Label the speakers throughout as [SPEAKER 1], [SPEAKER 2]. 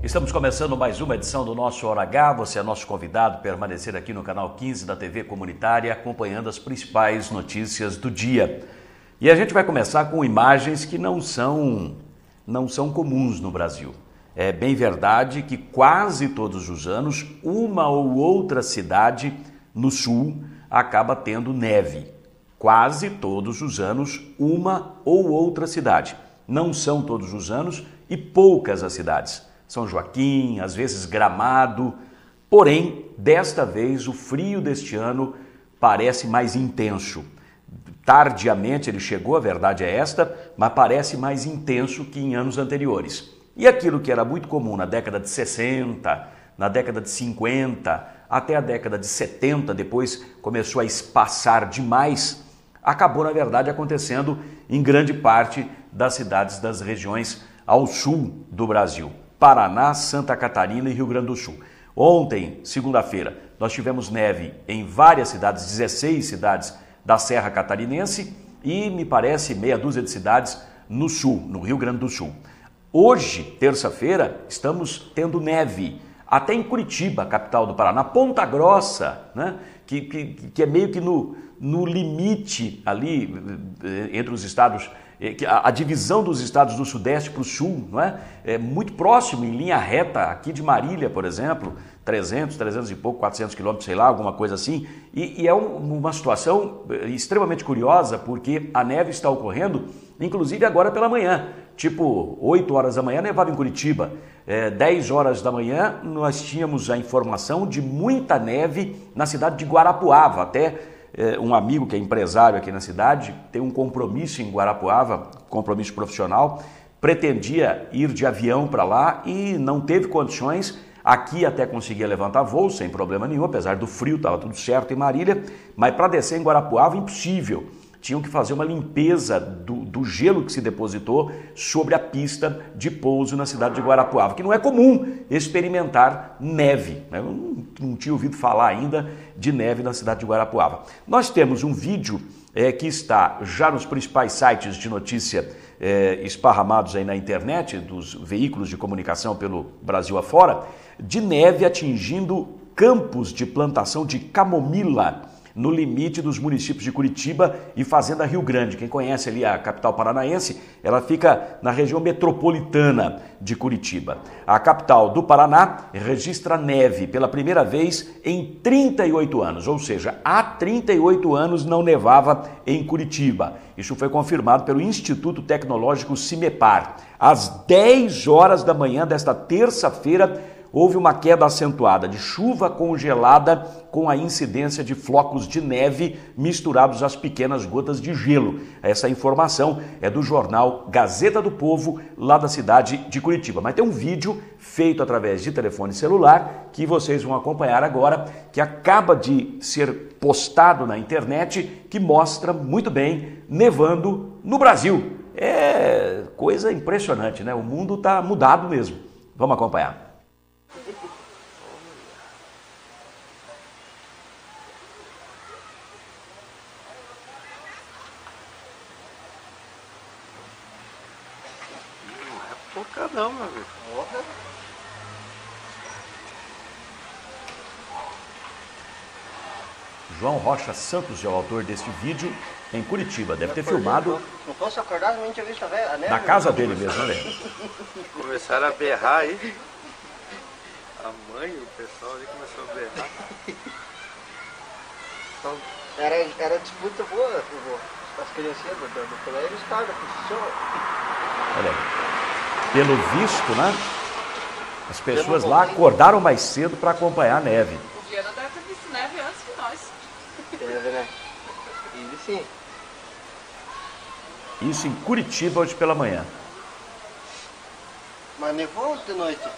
[SPEAKER 1] Estamos começando mais uma edição do nosso Hora H. Você é nosso convidado a permanecer aqui no canal 15 da TV Comunitária, acompanhando as principais notícias do dia. E a gente vai começar com imagens que não são comuns no Brasil. É bem verdade que quase todos os anos, uma ou outra cidade no sul acaba tendo neve. Quase todos os anos, uma ou outra cidade. Não são todos os anos e poucas as cidades. São Joaquim, às vezes Gramado. Porém, desta vez, o frio deste ano parece mais intenso. Tardiamente ele chegou, a verdade é esta, mas parece mais intenso que em anos anteriores. E aquilo que era muito comum na década de 60, na década de 50, até a década de 70, depois começou a espaçar demais, acabou, na verdade, acontecendo em grande parte das cidades das regiões ao sul do Brasil. Paraná, Santa Catarina e Rio Grande do Sul. Ontem, segunda-feira, nós tivemos neve em várias cidades, 16 cidades da Serra Catarinense e, me parece, meia dúzia de cidades no sul, no Rio Grande do Sul. Hoje, terça-feira, estamos tendo neve, até em Curitiba, capital do Paraná, Ponta Grossa, né? que é meio que no limite ali entre os estados, a divisão dos estados do Sudeste para o Sul, não é? É muito próximo, em linha reta, aqui de Marília, por exemplo, 300 e pouco, 400 quilômetros, sei lá, alguma coisa assim. E é uma situação extremamente curiosa, porque a neve está ocorrendo, inclusive agora pela manhã. Tipo, 8 horas da manhã nevava em Curitiba. 10 horas da manhã nós tínhamos a informação de muita neve na cidade de Guarapuava. Até um amigo que é empresário aqui na cidade tem um compromisso em Guarapuava, compromisso profissional, pretendia ir de avião para lá e não teve condições. Aqui até conseguia levantar voo sem problema nenhum, apesar do frio, estava tudo certo em Marília, mas para descer em Guarapuava, impossível. Tinham que fazer uma limpeza do gelo que se depositou sobre a pista de pouso na cidade de Guarapuava, que não é comum experimentar neve. Eu não tinha ouvido falar ainda de neve na cidade de Guarapuava. Nós temos um vídeo que está já nos principais sites de notícia esparramados aí na internet, dos veículos de comunicação pelo Brasil afora, de neve atingindo campos de plantação de camomila, no limite dos municípios de Curitiba e Fazenda Rio Grande. Quem conhece ali a capital paranaense, ela fica na região metropolitana de Curitiba. A capital do Paraná registra neve pela primeira vez em 38 anos, ou seja, há 38 anos não nevava em Curitiba. Isso foi confirmado pelo Instituto Tecnológico Cimepar. Às 10 horas da manhã desta terça-feira, houve uma queda acentuada de chuva congelada com a incidência de flocos de neve misturados às pequenas gotas de gelo. Essa informação é do jornal Gazeta do Povo, lá da cidade de Curitiba. Mas tem um vídeo feito através de telefone celular que vocês vão acompanhar agora, que acaba de ser postado na internet, que mostra muito bem nevando no Brasil. É coisa impressionante, né? O mundo está mudado mesmo. Vamos acompanhar.
[SPEAKER 2] Pouca não, meu amigo.
[SPEAKER 1] João Rocha Santos é o autor deste vídeo em Curitiba. Deve ter filmado
[SPEAKER 3] não fosse acordado, não tinha visto a neve.
[SPEAKER 1] na casa dele mesmo, né?
[SPEAKER 2] Começaram a berrar aí. A mãe, o pessoal ali começou a berrar.
[SPEAKER 3] Então, era disputa boa, as criancinhas do colégio estavam da posição.
[SPEAKER 1] Olha aí. Pelo visto, né? As pessoas lá acordaram mais cedo para acompanhar a neve.
[SPEAKER 4] O Viana deve ter visto neve antes que nós.
[SPEAKER 3] Deve, né? Ele sim.
[SPEAKER 1] Isso em Curitiba hoje pela manhã.
[SPEAKER 3] Mas nevou de noite.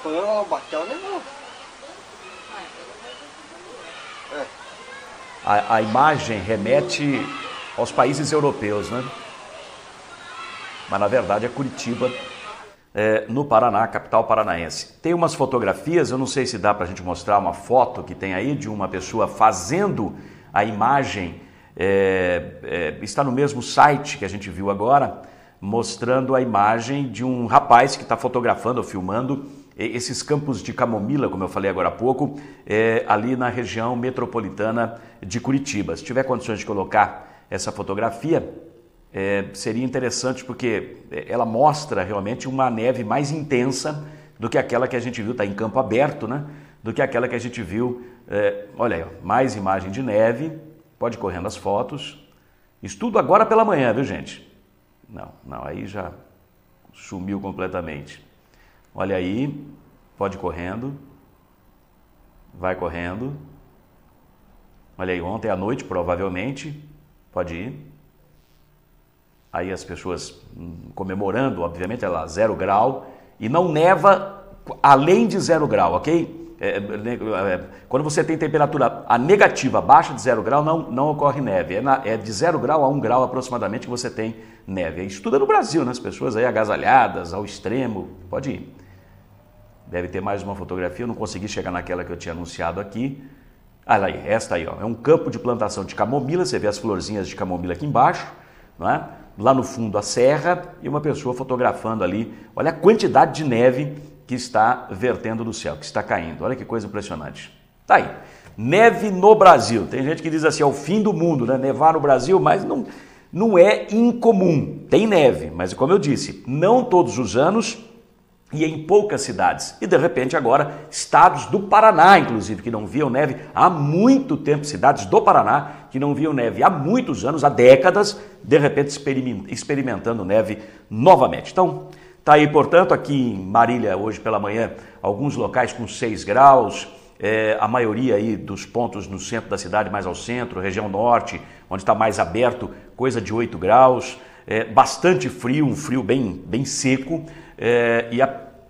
[SPEAKER 3] Foi o Batel, nevou.
[SPEAKER 1] A imagem remete aos países europeus, né? Mas na verdade é Curitiba, no Paraná, capital paranaense. Tem umas fotografias, eu não sei se dá para a gente mostrar uma foto que tem aí de uma pessoa fazendo a imagem, está no mesmo site que a gente viu agora, mostrando a imagem de um rapaz que está fotografando ou filmando esses campos de camomila, como eu falei agora há pouco, ali na região metropolitana de Curitiba. Se tiver condições de colocar essa fotografia, seria interessante porque ela mostra realmente uma neve mais intensa do que aquela que a gente viu, está em campo aberto, né? Do que aquela que a gente viu, olha aí, ó, mais imagem de neve, pode ir correndo as fotos. Isso tudo agora pela manhã, viu, gente? Não, aí já sumiu completamente. Olha aí, pode ir correndo, vai correndo. Olha aí, ontem à noite, provavelmente, pode ir. Aí as pessoas comemorando, obviamente, ela 0 grau, e não neva além de 0 grau, ok? Quando você tem temperatura a negativa abaixo de 0 grau, não ocorre neve. É de 0 grau a 1 grau aproximadamente que você tem neve. Isso tudo é no Brasil, né? As pessoas aí agasalhadas ao extremo. Pode ir. Deve ter mais uma fotografia, eu não consegui chegar naquela que eu tinha anunciado aqui. Olha aí, esta aí, ó. É um campo de plantação de camomila, você vê as florzinhas de camomila aqui embaixo, não é? Lá no fundo a serra e uma pessoa fotografando ali. Olha a quantidade de neve que está vertendo do céu, que está caindo. Olha que coisa impressionante. Tá aí. Neve no Brasil. Tem gente que diz assim, é o fim do mundo, né? Nevar no Brasil, mas não é incomum. Tem neve, mas como eu disse, não todos os anos e em poucas cidades. E de repente agora, estados do Paraná, inclusive, que não viam neve há muito tempo, cidades do Paraná que não viam neve há muitos anos, há décadas, de repente experimentando neve novamente. Então, tá aí, portanto, aqui em Marília, hoje pela manhã, alguns locais com 6 graus, a maioria aí dos pontos no centro da cidade, mais ao centro, região norte, onde está mais aberto, coisa de 8 graus, bastante frio, um frio bem seco, e a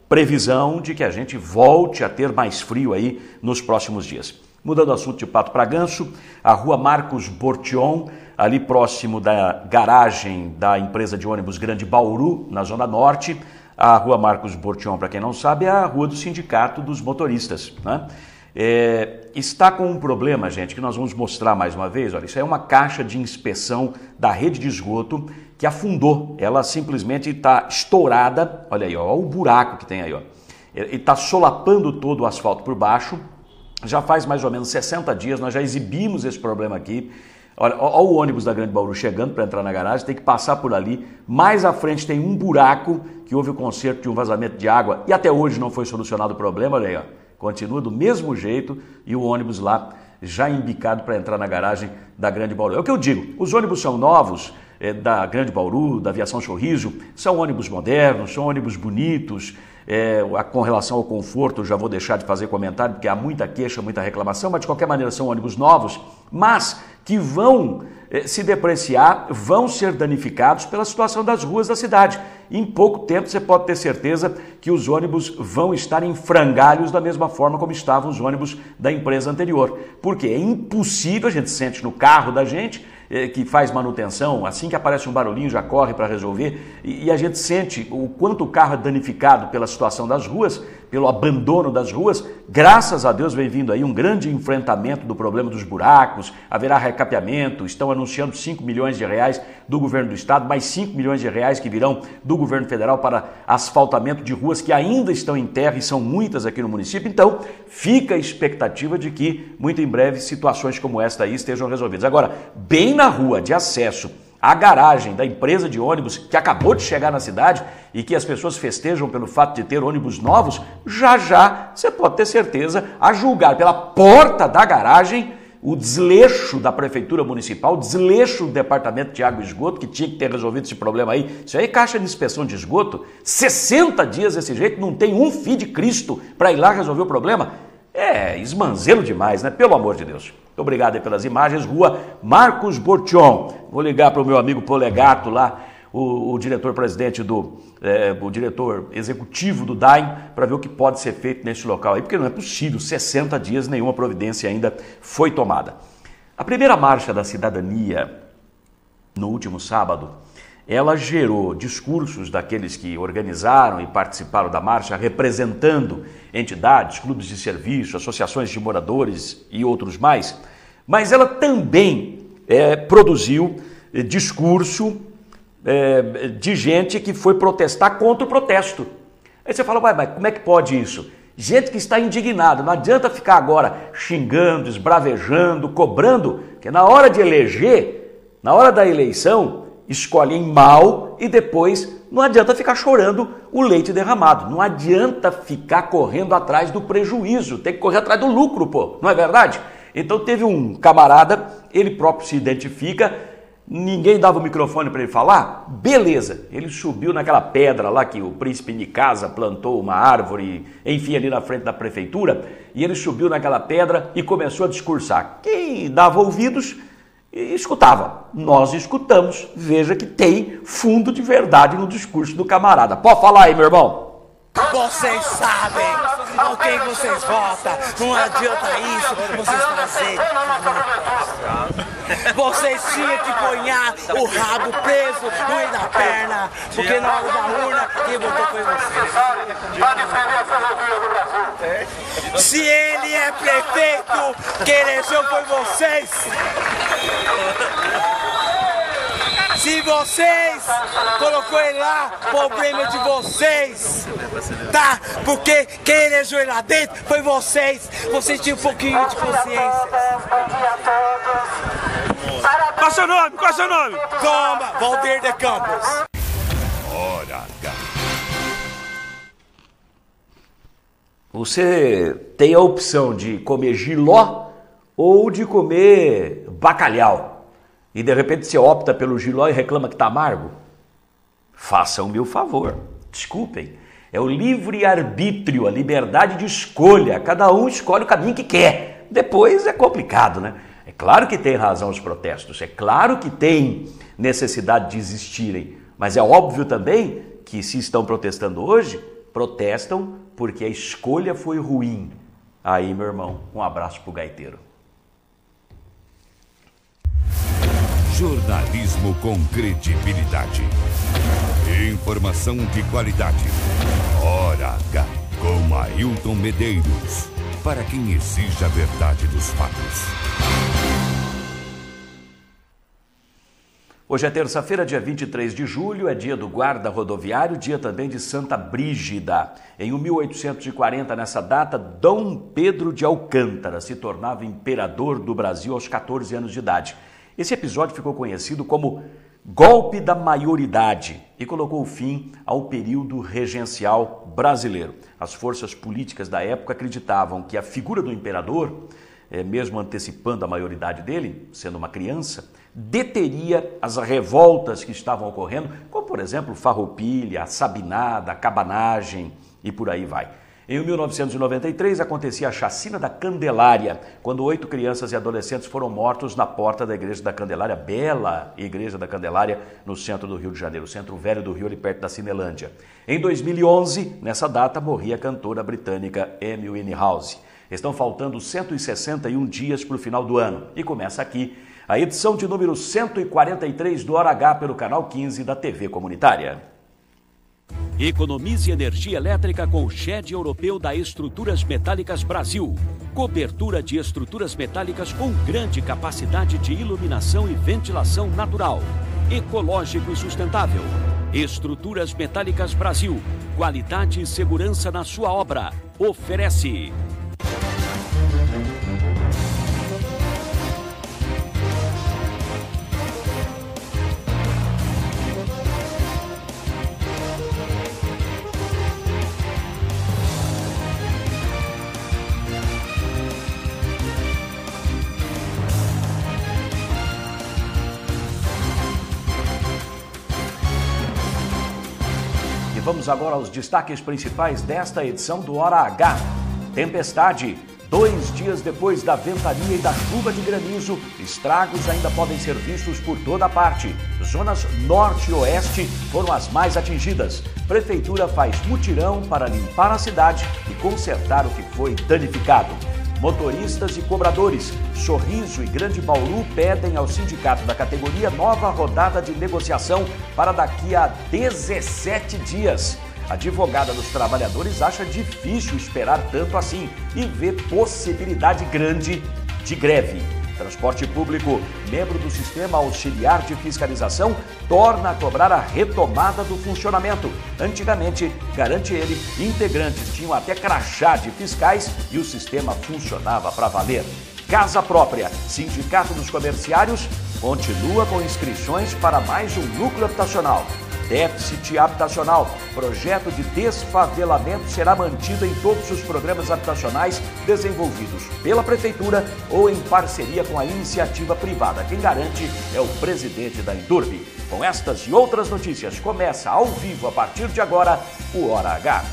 [SPEAKER 1] previsão de que a gente volte a ter mais frio aí nos próximos dias. Mudando o assunto de pato para ganso, a rua Marcos Bortion, ali próximo da garagem da empresa de ônibus Grande Bauru, na Zona Norte. A rua Marcos Bortion, para quem não sabe, é a rua do Sindicato dos Motoristas, né? Está com um problema, gente, que nós vamos mostrar mais uma vez. Olha, isso é uma caixa de inspeção da rede de esgoto que afundou. Ela simplesmente está estourada. Olha aí, ó, olha o buraco que tem aí, ó. E está solapando todo o asfalto por baixo. Já faz mais ou menos 60 dias, nós já exibimos esse problema aqui. Olha o ônibus da Grande Bauru chegando para entrar na garagem, tem que passar por ali. Mais à frente tem um buraco que houve o conserto de um vazamento de água e até hoje não foi solucionado o problema. Olha aí, ó. Continua do mesmo jeito e o ônibus lá já embicado para entrar na garagem da Grande Bauru. É o que eu digo, os ônibus são novos, da Grande Bauru, da Aviação Sorriso, são ônibus modernos, são ônibus bonitos. Com relação ao conforto, eu já vou deixar de fazer comentário, porque há muita queixa, muita reclamação, mas de qualquer maneira são ônibus novos, mas que vão se depreciar, vão ser danificados pela situação das ruas da cidade. Em pouco tempo você pode ter certeza que os ônibus vão estar em frangalhos da mesma forma como estavam os ônibus da empresa anterior. Porque é impossível, a gente sente no carro da gente, que faz manutenção, assim que aparece um barulhinho já corre para resolver, e a gente sente o quanto o carro é danificado pela situação das ruas, pelo abandono das ruas. Graças a Deus vem vindo aí um grande enfrentamento do problema dos buracos, haverá recapeamento, estão anunciando 5 milhões de reais do governo do estado, mais 5 milhões de reais que virão do governo federal para asfaltamento de ruas que ainda estão em terra e são muitas aqui no município. Então fica a expectativa de que muito em breve situações como esta aí estejam resolvidas. Agora, bem na rua de acesso à garagem da empresa de ônibus que acabou de chegar na cidade e que as pessoas festejam pelo fato de ter ônibus novos, já você pode ter certeza, a julgar pela porta da garagem, o desleixo da Prefeitura Municipal, o desleixo do Departamento de Água e Esgoto, que tinha que ter resolvido esse problema aí. Isso aí é caixa de inspeção de esgoto, 60 dias desse jeito, não tem um fio de Cristo para ir lá resolver o problema. É esmanzelo demais, né? Pelo amor de Deus. Muito obrigado aí pelas imagens. Rua Marcos Bortion. Vou ligar para o meu amigo Polegato lá, o diretor-presidente o diretor executivo do DAIM, para ver o que pode ser feito nesse local aí, porque não é possível, 60 dias nenhuma providência ainda foi tomada. A primeira marcha da cidadania, no último sábado, ela gerou discursos daqueles que organizaram e participaram da marcha, representando entidades, clubes de serviço, associações de moradores e outros mais, mas ela também produziu discurso de gente que foi protestar contra o protesto. Aí você fala, mas como é que pode isso? Gente que está indignada, não adianta ficar agora xingando, esbravejando, cobrando, porque na hora de eleger, na hora da eleição, escolhem mal e depois não adianta ficar chorando o leite derramado. Não adianta ficar correndo atrás do prejuízo, tem que correr atrás do lucro, pô, não é verdade? Então teve um camarada, ele próprio se identifica, ninguém dava o microfone para ele falar, beleza, ele subiu naquela pedra lá que o príncipe Nicasa plantou uma árvore, enfim, ali na frente da prefeitura, e ele subiu naquela pedra e começou a discursar. Quem dava ouvidos escutava. Nós escutamos, veja que tem fundo de verdade no discurso do camarada. Pode falar aí, meu irmão.
[SPEAKER 5] Vocês sabem com quem vocês votam, não adianta isso, vocês fazem. Vocês tinham que ponhar o rabo preso no meio da perna, porque na hora da urna quem votou foi vocês. Se ele é prefeito, quem elegeu foi vocês. Se vocês colocou ele lá, problema é de vocês, tá? Porque quem elegeu ele lá dentro foi vocês. Vocês tinham um pouquinho de consciência.
[SPEAKER 6] Qual é seu nome? Qual é seu nome?
[SPEAKER 5] Toma, Valdir de Campos.
[SPEAKER 7] Hora H.
[SPEAKER 1] Você tem a opção de comer jiló ou de comer bacalhau. E de repente você opta pelo jiló e reclama que está amargo? Façam-me o favor, desculpem. É o livre-arbítrio, a liberdade de escolha. Cada um escolhe o caminho que quer. Depois é complicado, né? É claro que tem razão os protestos, é claro que tem necessidade de existirem. Mas é óbvio também que se estão protestando hoje, protestam porque a escolha foi ruim. Aí, meu irmão, um abraço pro gaiteiro.
[SPEAKER 7] Jornalismo com credibilidade. Informação de qualidade. Hora H, com Ailton Medeiros. Para quem exige a verdade dos fatos.
[SPEAKER 1] Hoje é terça-feira, dia 23 de julho, é dia do guarda rodoviário, dia também de Santa Brígida. Em 1840, nessa data, Dom Pedro de Alcântara se tornava imperador do Brasil aos 14 anos de idade. Esse episódio ficou conhecido como Golpe da Maioridade e colocou fim ao período regencial brasileiro. As forças políticas da época acreditavam que a figura do imperador, mesmo antecipando a maioridade dele, sendo uma criança, deteria as revoltas que estavam ocorrendo, como por exemplo Farroupilha, a Sabinada, a Cabanagem e por aí vai. Em 1993 acontecia a chacina da Candelária, quando 8 crianças e adolescentes foram mortos na porta da Igreja da Candelária, bela Igreja da Candelária, no centro do Rio de Janeiro, centro velho do Rio, ali perto da Cinelândia. Em 2011, nessa data, morria a cantora britânica Amy Winehouse. Estão faltando 161 dias para o final do ano e começa aqui a edição de número 143 do Hora H pelo canal 15 da TV Comunitária.
[SPEAKER 8] Economize energia elétrica com o SHED europeu da Estruturas Metálicas Brasil. Cobertura de estruturas metálicas com grande capacidade de iluminação e ventilação natural. Ecológico e sustentável. Estruturas Metálicas Brasil. Qualidade e segurança na sua obra. Oferece.
[SPEAKER 1] Vamos agora aos destaques principais desta edição do Hora H. Tempestade. 2 dias depois da ventania e da chuva de granizo, estragos ainda podem ser vistos por toda parte. Zonas norte e oeste foram as mais atingidas. Prefeitura faz mutirão para limpar a cidade e consertar o que foi danificado. Motoristas e cobradores, Sorriso e Grande Bauru pedem ao sindicato da categoria nova rodada de negociação para daqui a 17 dias. A advogada dos trabalhadores acha difícil esperar tanto assim e vê possibilidade grande de greve. Transporte Público, membro do Sistema Auxiliar de Fiscalização, torna a cobrar a retomada do funcionamento. Antigamente, garante ele, integrantes tinham até crachá de fiscais e o sistema funcionava para valer. Casa Própria, Sindicato dos Comerciários, continua com inscrições para mais um núcleo habitacional. Déficit habitacional. Projeto de desfavelamento será mantido em todos os programas habitacionais desenvolvidos pela Prefeitura ou em parceria com a iniciativa privada. Quem garante é o presidente da Inturb. Com estas e outras notícias, começa ao vivo a partir de agora o Hora H.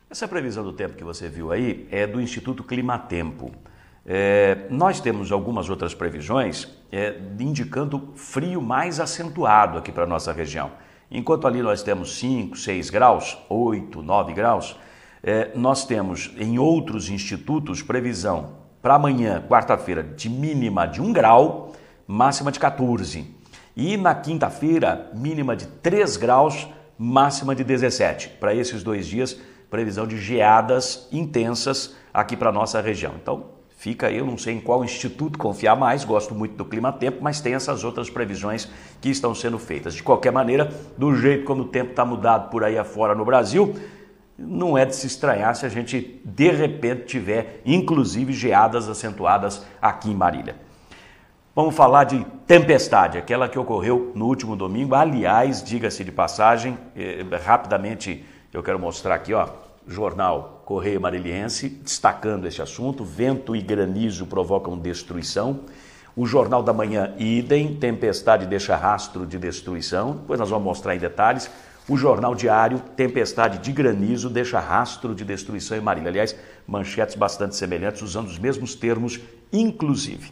[SPEAKER 1] Essa previsão do tempo que você viu aí é do Instituto Climatempo. Nós temos algumas outras previsões indicando frio mais acentuado aqui para a nossa região. Enquanto ali nós temos 5, 6 graus, 8, 9 graus, nós temos em outros institutos previsão para amanhã, quarta-feira, de mínima de 1 grau, máxima de 14. E na quinta-feira, mínima de 3 graus, máxima de 17. Para esses 2 dias, previsão de geadas intensas aqui para a nossa região. Então, fica aí, eu não sei em qual instituto confiar mais, gosto muito do Climatempo, mas tem essas outras previsões que estão sendo feitas. De qualquer maneira, do jeito como o tempo está mudado por aí afora no Brasil, não é de se estranhar se a gente, de repente, tiver, inclusive, geadas acentuadas aqui em Marília. Vamos falar de tempestade, aquela que ocorreu no último domingo. Aliás, diga-se de passagem, rapidamente eu quero mostrar aqui, ó, jornal Correio Mariliense, destacando esse assunto. Vento e granizo provocam destruição. O Jornal da Manhã, idem, tempestade deixa rastro de destruição. Depois nós vamos mostrar em detalhes. O Jornal Diário, tempestade de granizo deixa rastro de destruição em Marília. Aliás, manchetes bastante semelhantes, usando os mesmos termos, inclusive.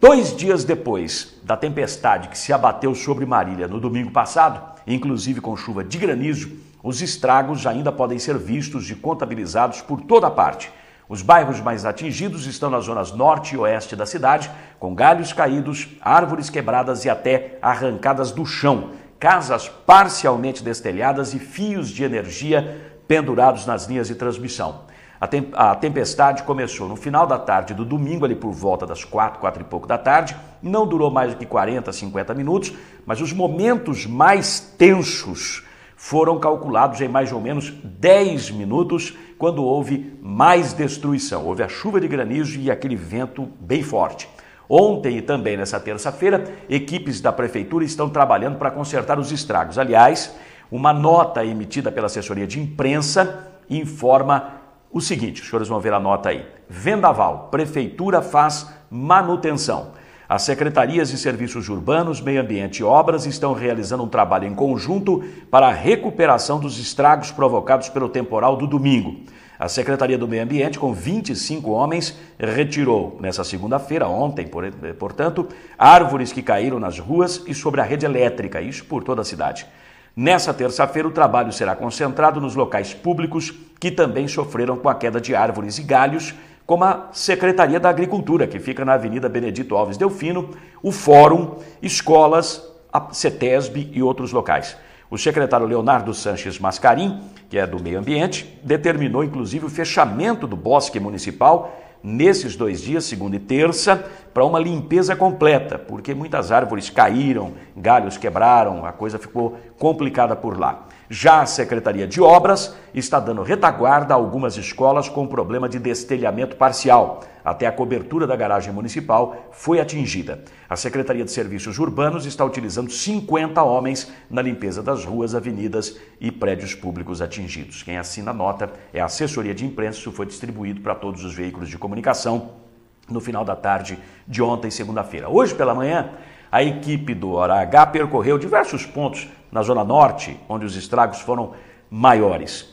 [SPEAKER 1] 2 dias depois da tempestade que se abateu sobre Marília no domingo passado, inclusive com chuva de granizo, os estragos ainda podem ser vistos e contabilizados por toda parte. Os bairros mais atingidos estão nas zonas norte e oeste da cidade, com galhos caídos, árvores quebradas e até arrancadas do chão, casas parcialmente destelhadas e fios de energia pendurados nas linhas de transmissão. A tempestade começou no final da tarde do domingo, ali por volta das 4 e pouco da tarde, não durou mais do que 40, 50 minutos, mas os momentos mais tensos foram calculados em mais ou menos 10 minutos, quando houve mais destruição. Houve a chuva de granizo e aquele vento bem forte. Ontem e também nessa terça-feira, equipes da Prefeitura estão trabalhando para consertar os estragos. Aliás, uma nota emitida pela assessoria de imprensa informa o seguinte, os senhores vão ver a nota aí. Vendaval, Prefeitura faz manutenção. As secretarias de Serviços Urbanos, Meio Ambiente e Obras estão realizando um trabalho em conjunto para a recuperação dos estragos provocados pelo temporal do domingo. A Secretaria do Meio Ambiente, com 25 homens, retirou nessa segunda-feira, ontem, portanto, árvores que caíram nas ruas e sobre a rede elétrica, isso por toda a cidade. Nessa terça-feira, o trabalho será concentrado nos locais públicos que também sofreram com a queda de árvores e galhos, como a Secretaria da Agricultura, que fica na Avenida Benedito Alves Delfino, o Fórum, escolas, a CETESB e outros locais. O secretário Leonardo Sanches Mascarim, que é do Meio Ambiente, determinou inclusive o fechamento do bosque municipal nesses 2 dias, segunda e terça, para uma limpeza completa, porque muitas árvores caíram, galhos quebraram, a coisa ficou complicada por lá. Já a Secretaria de Obras está dando retaguarda a algumas escolas com problema de destelhamento parcial. Até a cobertura da garagem municipal foi atingida. A Secretaria de Serviços Urbanos está utilizando 50 homens na limpeza das ruas, avenidas e prédios públicos atingidos. Quem assina a nota é a assessoria de imprensa, isso foi distribuído para todos os veículos de comunicação no final da tarde de ontem, segunda-feira. Hoje pela manhã, a equipe do Hora H percorreu diversos pontos na Zona Norte, onde os estragos foram maiores.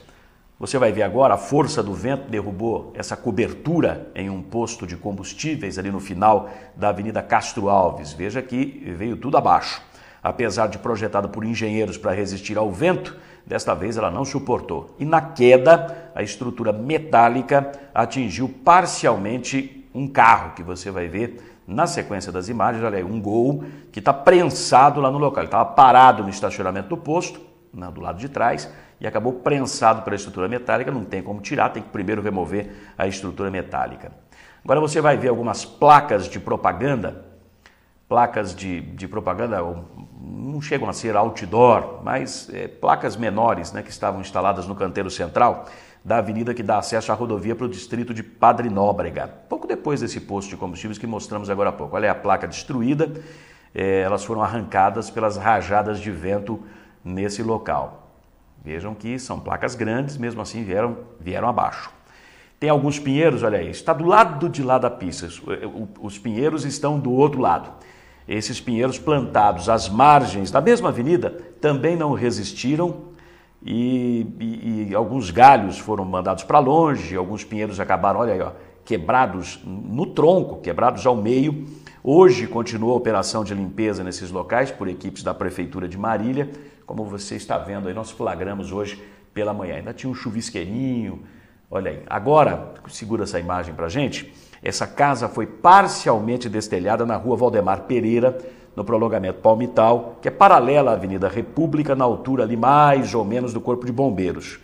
[SPEAKER 1] Você vai ver agora, a força do vento derrubou essa cobertura em um posto de combustíveis ali no final da Avenida Castro Alves. Veja que veio tudo abaixo. Apesar de projetada por engenheiros para resistir ao vento, desta vez ela não suportou. E na queda, a estrutura metálica atingiu parcialmente um carro, que você vai ver na sequência das imagens. Olha aí, um Gol que está prensado lá no local. Ele estava parado no estacionamento do posto, do lado de trás, e acabou prensado pela estrutura metálica. Não tem como tirar, tem que primeiro remover a estrutura metálica. Agora você vai ver algumas placas de propaganda, não chegam a ser outdoor, mas placas menores, né, que estavam instaladas no canteiro central da avenida que dá acesso à rodovia para o distrito de Padre Nóbrega, pouco depois desse posto de combustíveis que mostramos agora há pouco. Olha aí a placa destruída, elas foram arrancadas pelas rajadas de vento nesse local. Vejam que são placas grandes, mesmo assim vieram abaixo. Tem alguns pinheiros, olha aí, está do lado de lá da pista, os pinheiros estão do outro lado. Esses pinheiros plantados às margens da mesma avenida também não resistiram e alguns galhos foram mandados para longe, alguns pinheiros acabaram, olha aí, ó, quebrados no tronco, quebrados ao meio. Hoje continua a operação de limpeza nesses locais por equipes da Prefeitura de Marília. Como você está vendo aí, nós flagramos hoje pela manhã. Ainda tinha um chuvisqueirinho, olha aí. Agora, segura essa imagem para a gente. Essa casa foi parcialmente destelhada na rua Valdemar Pereira, no prolongamento Palmital, que é paralela à Avenida República, na altura ali mais ou menos do Corpo de Bombeiros.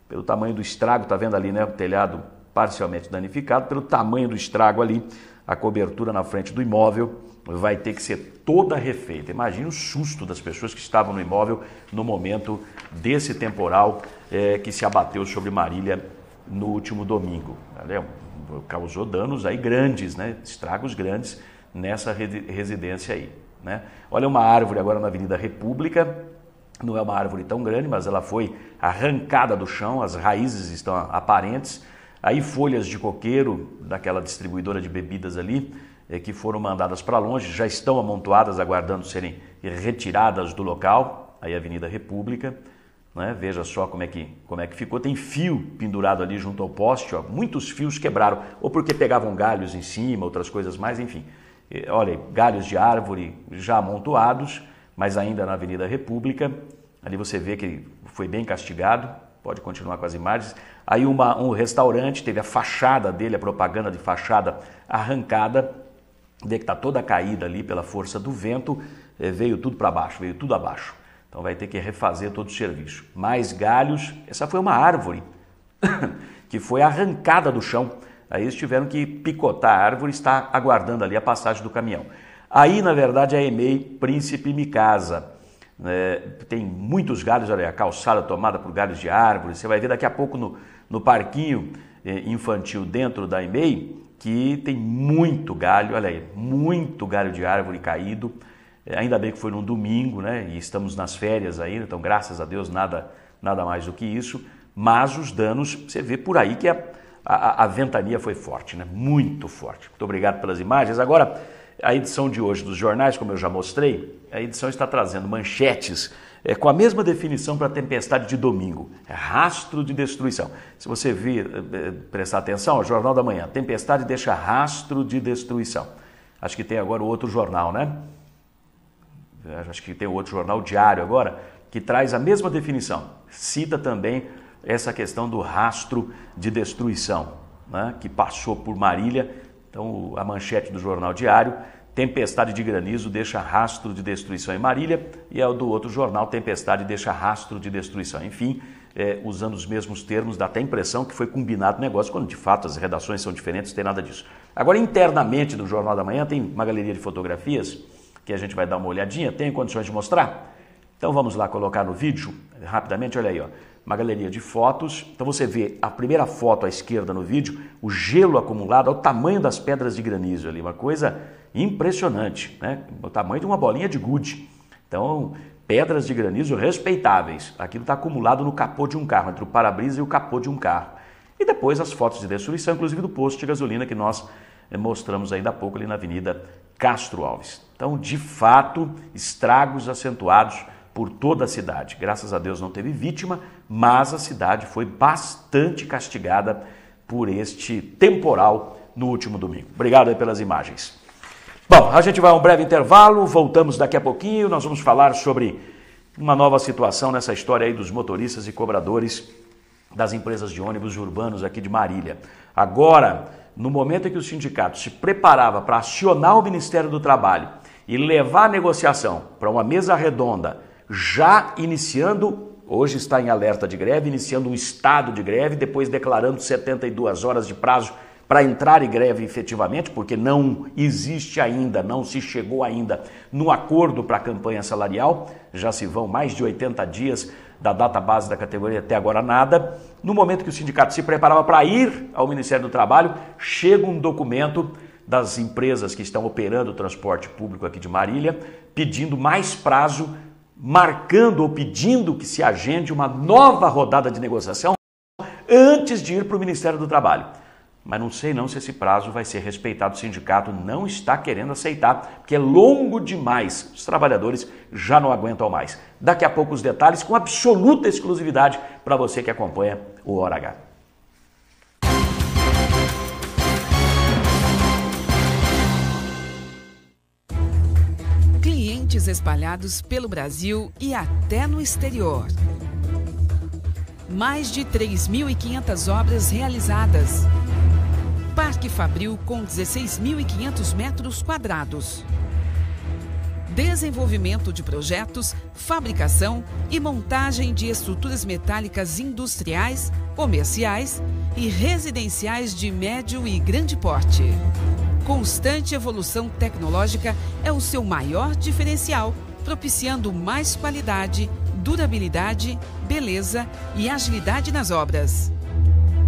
[SPEAKER 1] Pelo tamanho do estrago, está vendo ali, né, o telhado parcialmente danificado, pelo tamanho do estrago ali, a cobertura na frente do imóvel vai ter que ser toda refeita. Imagina o susto das pessoas que estavam no imóvel no momento desse temporal que se abateu sobre Marília no último domingo. Causou danos aí grandes, né? Estragos grandes nessa residência aí, né? Olha uma árvore agora na Avenida República, não é uma árvore tão grande, mas ela foi arrancada do chão, as raízes estão aparentes. Aí folhas de coqueiro daquela distribuidora de bebidas ali, que foram mandadas para longe, já estão amontoadas, aguardando serem retiradas do local, aí a Avenida República, né? Veja só como é que ficou. Tem fio pendurado ali junto ao poste, ó. Muitos fios quebraram, ou porque pegavam galhos em cima, outras coisas mais, enfim. Olha, galhos de árvore já amontoados, mas ainda na Avenida República. Ali você vê que foi bem castigado, pode continuar com as imagens. Aí um restaurante, teve a fachada dele, a propaganda de fachada arrancada, vê que está toda caída ali pela força do vento, veio tudo para baixo, veio tudo abaixo. Então vai ter que refazer todo o serviço. Mais galhos, essa foi uma árvore que foi arrancada do chão. Aí eles tiveram que picotar a árvore, está aguardando ali a passagem do caminhão. Aí, na verdade, a EMEI Príncipe Micasa. Tem muitos galhos, olha aí, a calçada tomada por galhos de árvore. Você vai ver daqui a pouco no parquinho infantil dentro da EMEI que tem muito galho, olha aí, muito galho de árvore caído. Ainda bem que foi no domingo, né? E estamos nas férias ainda, então graças a Deus nada mais do que isso. Mas os danos, você vê por aí que a ventania foi forte, né? Muito forte. Muito obrigado pelas imagens. Agora, a edição de hoje dos jornais, como eu já mostrei, a edição está trazendo manchetes com a mesma definição para a tempestade de domingo. Rastro de destruição. Se você prestar atenção, o Jornal da Manhã, tempestade deixa rastro de destruição. Acho que tem agora o outro jornal, né? Acho que tem o outro jornal, o Diário agora, que traz a mesma definição. Cita também essa questão do rastro de destruição, né, que passou por Marília. Então, a manchete do jornal Diário, tempestade de granizo deixa rastro de destruição em Marília, e a do outro jornal, tempestade deixa rastro de destruição. Enfim, usando os mesmos termos, dá até a impressão que foi combinado o negócio, quando de fato as redações são diferentes, não tem nada disso. Agora, internamente do Jornal da Manhã, tem uma galeria de fotografias que a gente vai dar uma olhadinha. Tem condições de mostrar? Então vamos lá colocar no vídeo, rapidamente, olha aí, ó, uma galeria de fotos. Então você vê a primeira foto à esquerda no vídeo, o gelo acumulado, ao tamanho das pedras de granizo ali, uma coisa impressionante, né? O tamanho de uma bolinha de gude. Então, pedras de granizo respeitáveis. Aquilo está acumulado no capô de um carro, entre o para-brisa e o capô de um carro. E depois as fotos de destruição, inclusive do posto de gasolina que nós mostramos ainda há pouco ali na Avenida Castro Alves. Então, de fato, estragos acentuados por toda a cidade. Graças a Deus não teve vítima, mas a cidade foi bastante castigada por este temporal no último domingo. Obrigado aí pelas imagens. Bom, a gente vai a um breve intervalo, voltamos daqui a pouquinho, nós vamos falar sobre uma nova situação nessa história aí dos motoristas e cobradores das empresas de ônibus urbanos aqui de Marília. Agora, no momento em que o sindicato se preparava para acionar o Ministério do Trabalho e levar a negociação para uma mesa redonda, já iniciando, hoje está em alerta de greve, iniciando um estado de greve, depois declarando 72 horas de prazo para entrar em greve efetivamente, porque não existe ainda, não se chegou ainda no acordo para a campanha salarial, já se vão mais de 80 dias da data base da categoria, até agora nada. No momento que o sindicato se preparava para ir ao Ministério do Trabalho, chega um documento das empresas que estão operando o transporte público aqui de Marília, pedindo mais prazo, marcando ou pedindo que se agende uma nova rodada de negociação antes de ir para o Ministério do Trabalho. Mas não sei não se esse prazo vai ser respeitado. O sindicato não está querendo aceitar, porque é longo demais. Os trabalhadores já não aguentam mais. Daqui a pouco os detalhes com absoluta exclusividade para você que acompanha o Hora H.
[SPEAKER 9] Clientes espalhados pelo Brasil e até no exterior. Mais de 3.500 obras realizadas. Parque Fabril com 16.500 metros quadrados. Desenvolvimento de projetos, fabricação e montagem de estruturas metálicas industriais, comerciais e residenciais de médio e grande porte. Constante evolução tecnológica é o seu maior diferencial, propiciando mais qualidade, durabilidade, beleza e agilidade nas obras.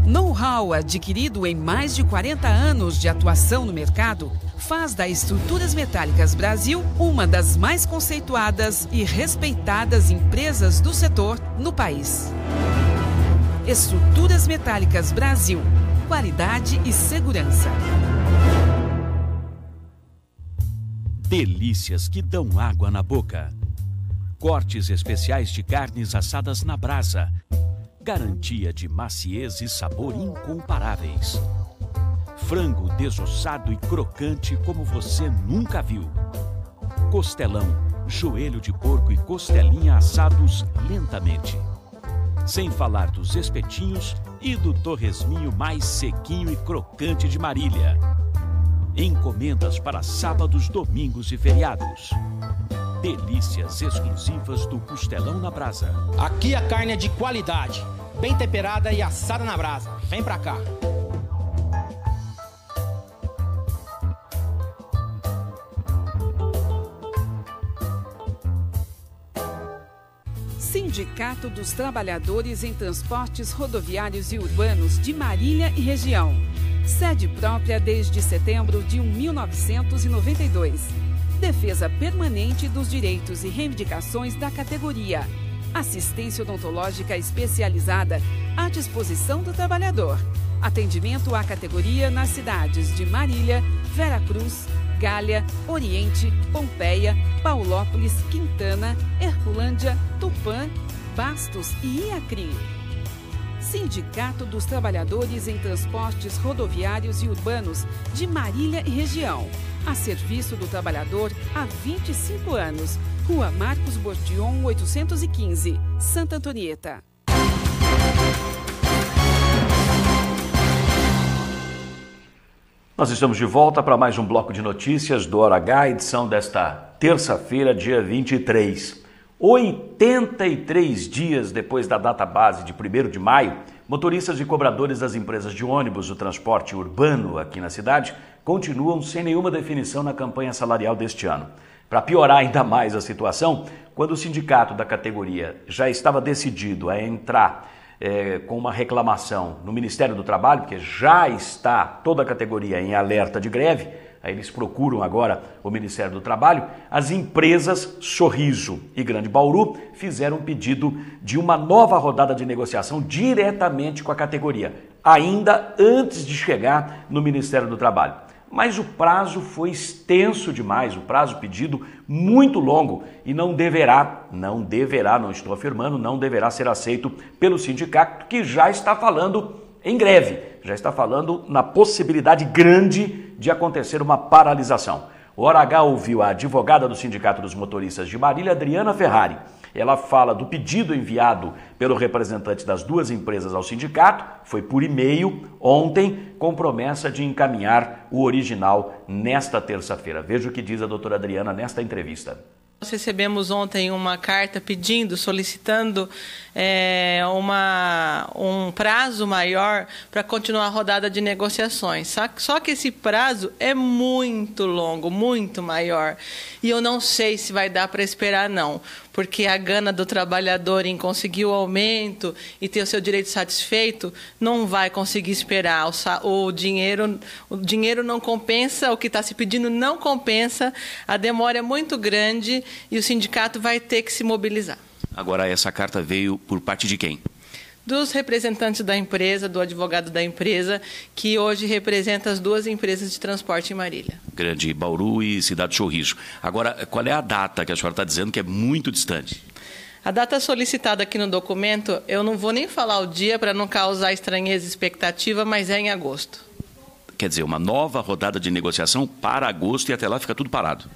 [SPEAKER 9] Know-how adquirido em mais de 40 anos de atuação no mercado faz da Estruturas Metálicas Brasil uma das mais conceituadas e respeitadas empresas do setor no país. Estruturas Metálicas Brasil. Qualidade e segurança.
[SPEAKER 8] Delícias que dão água na boca. Cortes especiais de carnes assadas na brasa. Garantia de maciez e sabor incomparáveis. Frango desossado e crocante como você nunca viu. Costelão, joelho de porco e costelinha assados lentamente. Sem falar dos espetinhos e do torresminho mais sequinho e crocante de Marília. Encomendas para sábados, domingos e feriados. Delícias exclusivas do Costelão na Brasa.
[SPEAKER 10] Aqui a carne é de qualidade, bem temperada e assada na brasa. Vem pra cá.
[SPEAKER 9] Sindicato dos Trabalhadores em Transportes Rodoviários e Urbanos de Marília e Região. Sede própria desde setembro de 1992. Defesa permanente dos direitos e reivindicações da categoria. Assistência odontológica especializada à disposição do trabalhador. Atendimento à categoria nas cidades de Marília, Veracruz, Galha, Oriente, Pompeia, Paulópolis, Quintana, Herculândia, Tupã, Bastos e Iacrim. Sindicato dos Trabalhadores em Transportes Rodoviários e Urbanos de Marília e Região. A serviço do trabalhador há 25 anos. Rua Marcos Bordion, 815, Santa Antonieta.
[SPEAKER 1] Nós estamos de volta para mais um bloco de notícias do Hora H, edição desta terça-feira, dia 23. 83 dias depois da data base de 1º de maio, motoristas e cobradores das empresas de ônibus do transporte urbano aqui na cidade continuam sem nenhuma definição na campanha salarial deste ano. Para piorar ainda mais a situação, quando o sindicato da categoria já estava decidido a entrar com uma reclamação no Ministério do Trabalho, porque já está toda a categoria em alerta de greve, aí eles procuram agora o Ministério do Trabalho, as empresas Sorriso e Grande Bauru fizeram um pedido de uma nova rodada de negociação diretamente com a categoria, ainda antes de chegar no Ministério do Trabalho. mas o prazo foi extenso demais, o prazo pedido muito longo e não deverá, não estou afirmando, não deverá ser aceito pelo sindicato que já está falando em greve, já está falando na possibilidade grande de acontecer uma paralisação. O Hora H ouviu a advogada do Sindicato dos Motoristas de Marília, Adriana Ferrari. Ela fala do pedido enviado pelo representante das duas empresas ao sindicato, foi por e-mail ontem, com promessa de encaminhar o original nesta terça-feira. Veja o que diz a doutora Adriana nesta entrevista.
[SPEAKER 11] Nós recebemos ontem uma carta solicitando um prazo maior para continuar a rodada de negociações. Só que esse prazo é muito longo, muito maior. E eu não sei se vai dar para esperar, não. Porque a gana do trabalhador em conseguir o aumento e ter o seu direito satisfeito não vai conseguir esperar. O dinheiro não compensa, o que está se pedindo não compensa, a demora é muito grande e o sindicato vai ter que se mobilizar.
[SPEAKER 8] Agora, essa carta veio por parte de quem?
[SPEAKER 11] Dos representantes da empresa, do advogado da empresa, que hoje representa as duas empresas de transporte em Marília.
[SPEAKER 8] Grande Bauru e Cidade Sorriso. Agora, qual é a data que a senhora está dizendo que é muito distante?
[SPEAKER 11] A data solicitada aqui no documento, eu não vou nem falar o dia para não causar estranheza e expectativa, mas é em agosto.
[SPEAKER 8] Quer dizer, uma nova rodada de negociação para agosto e até lá fica tudo parado.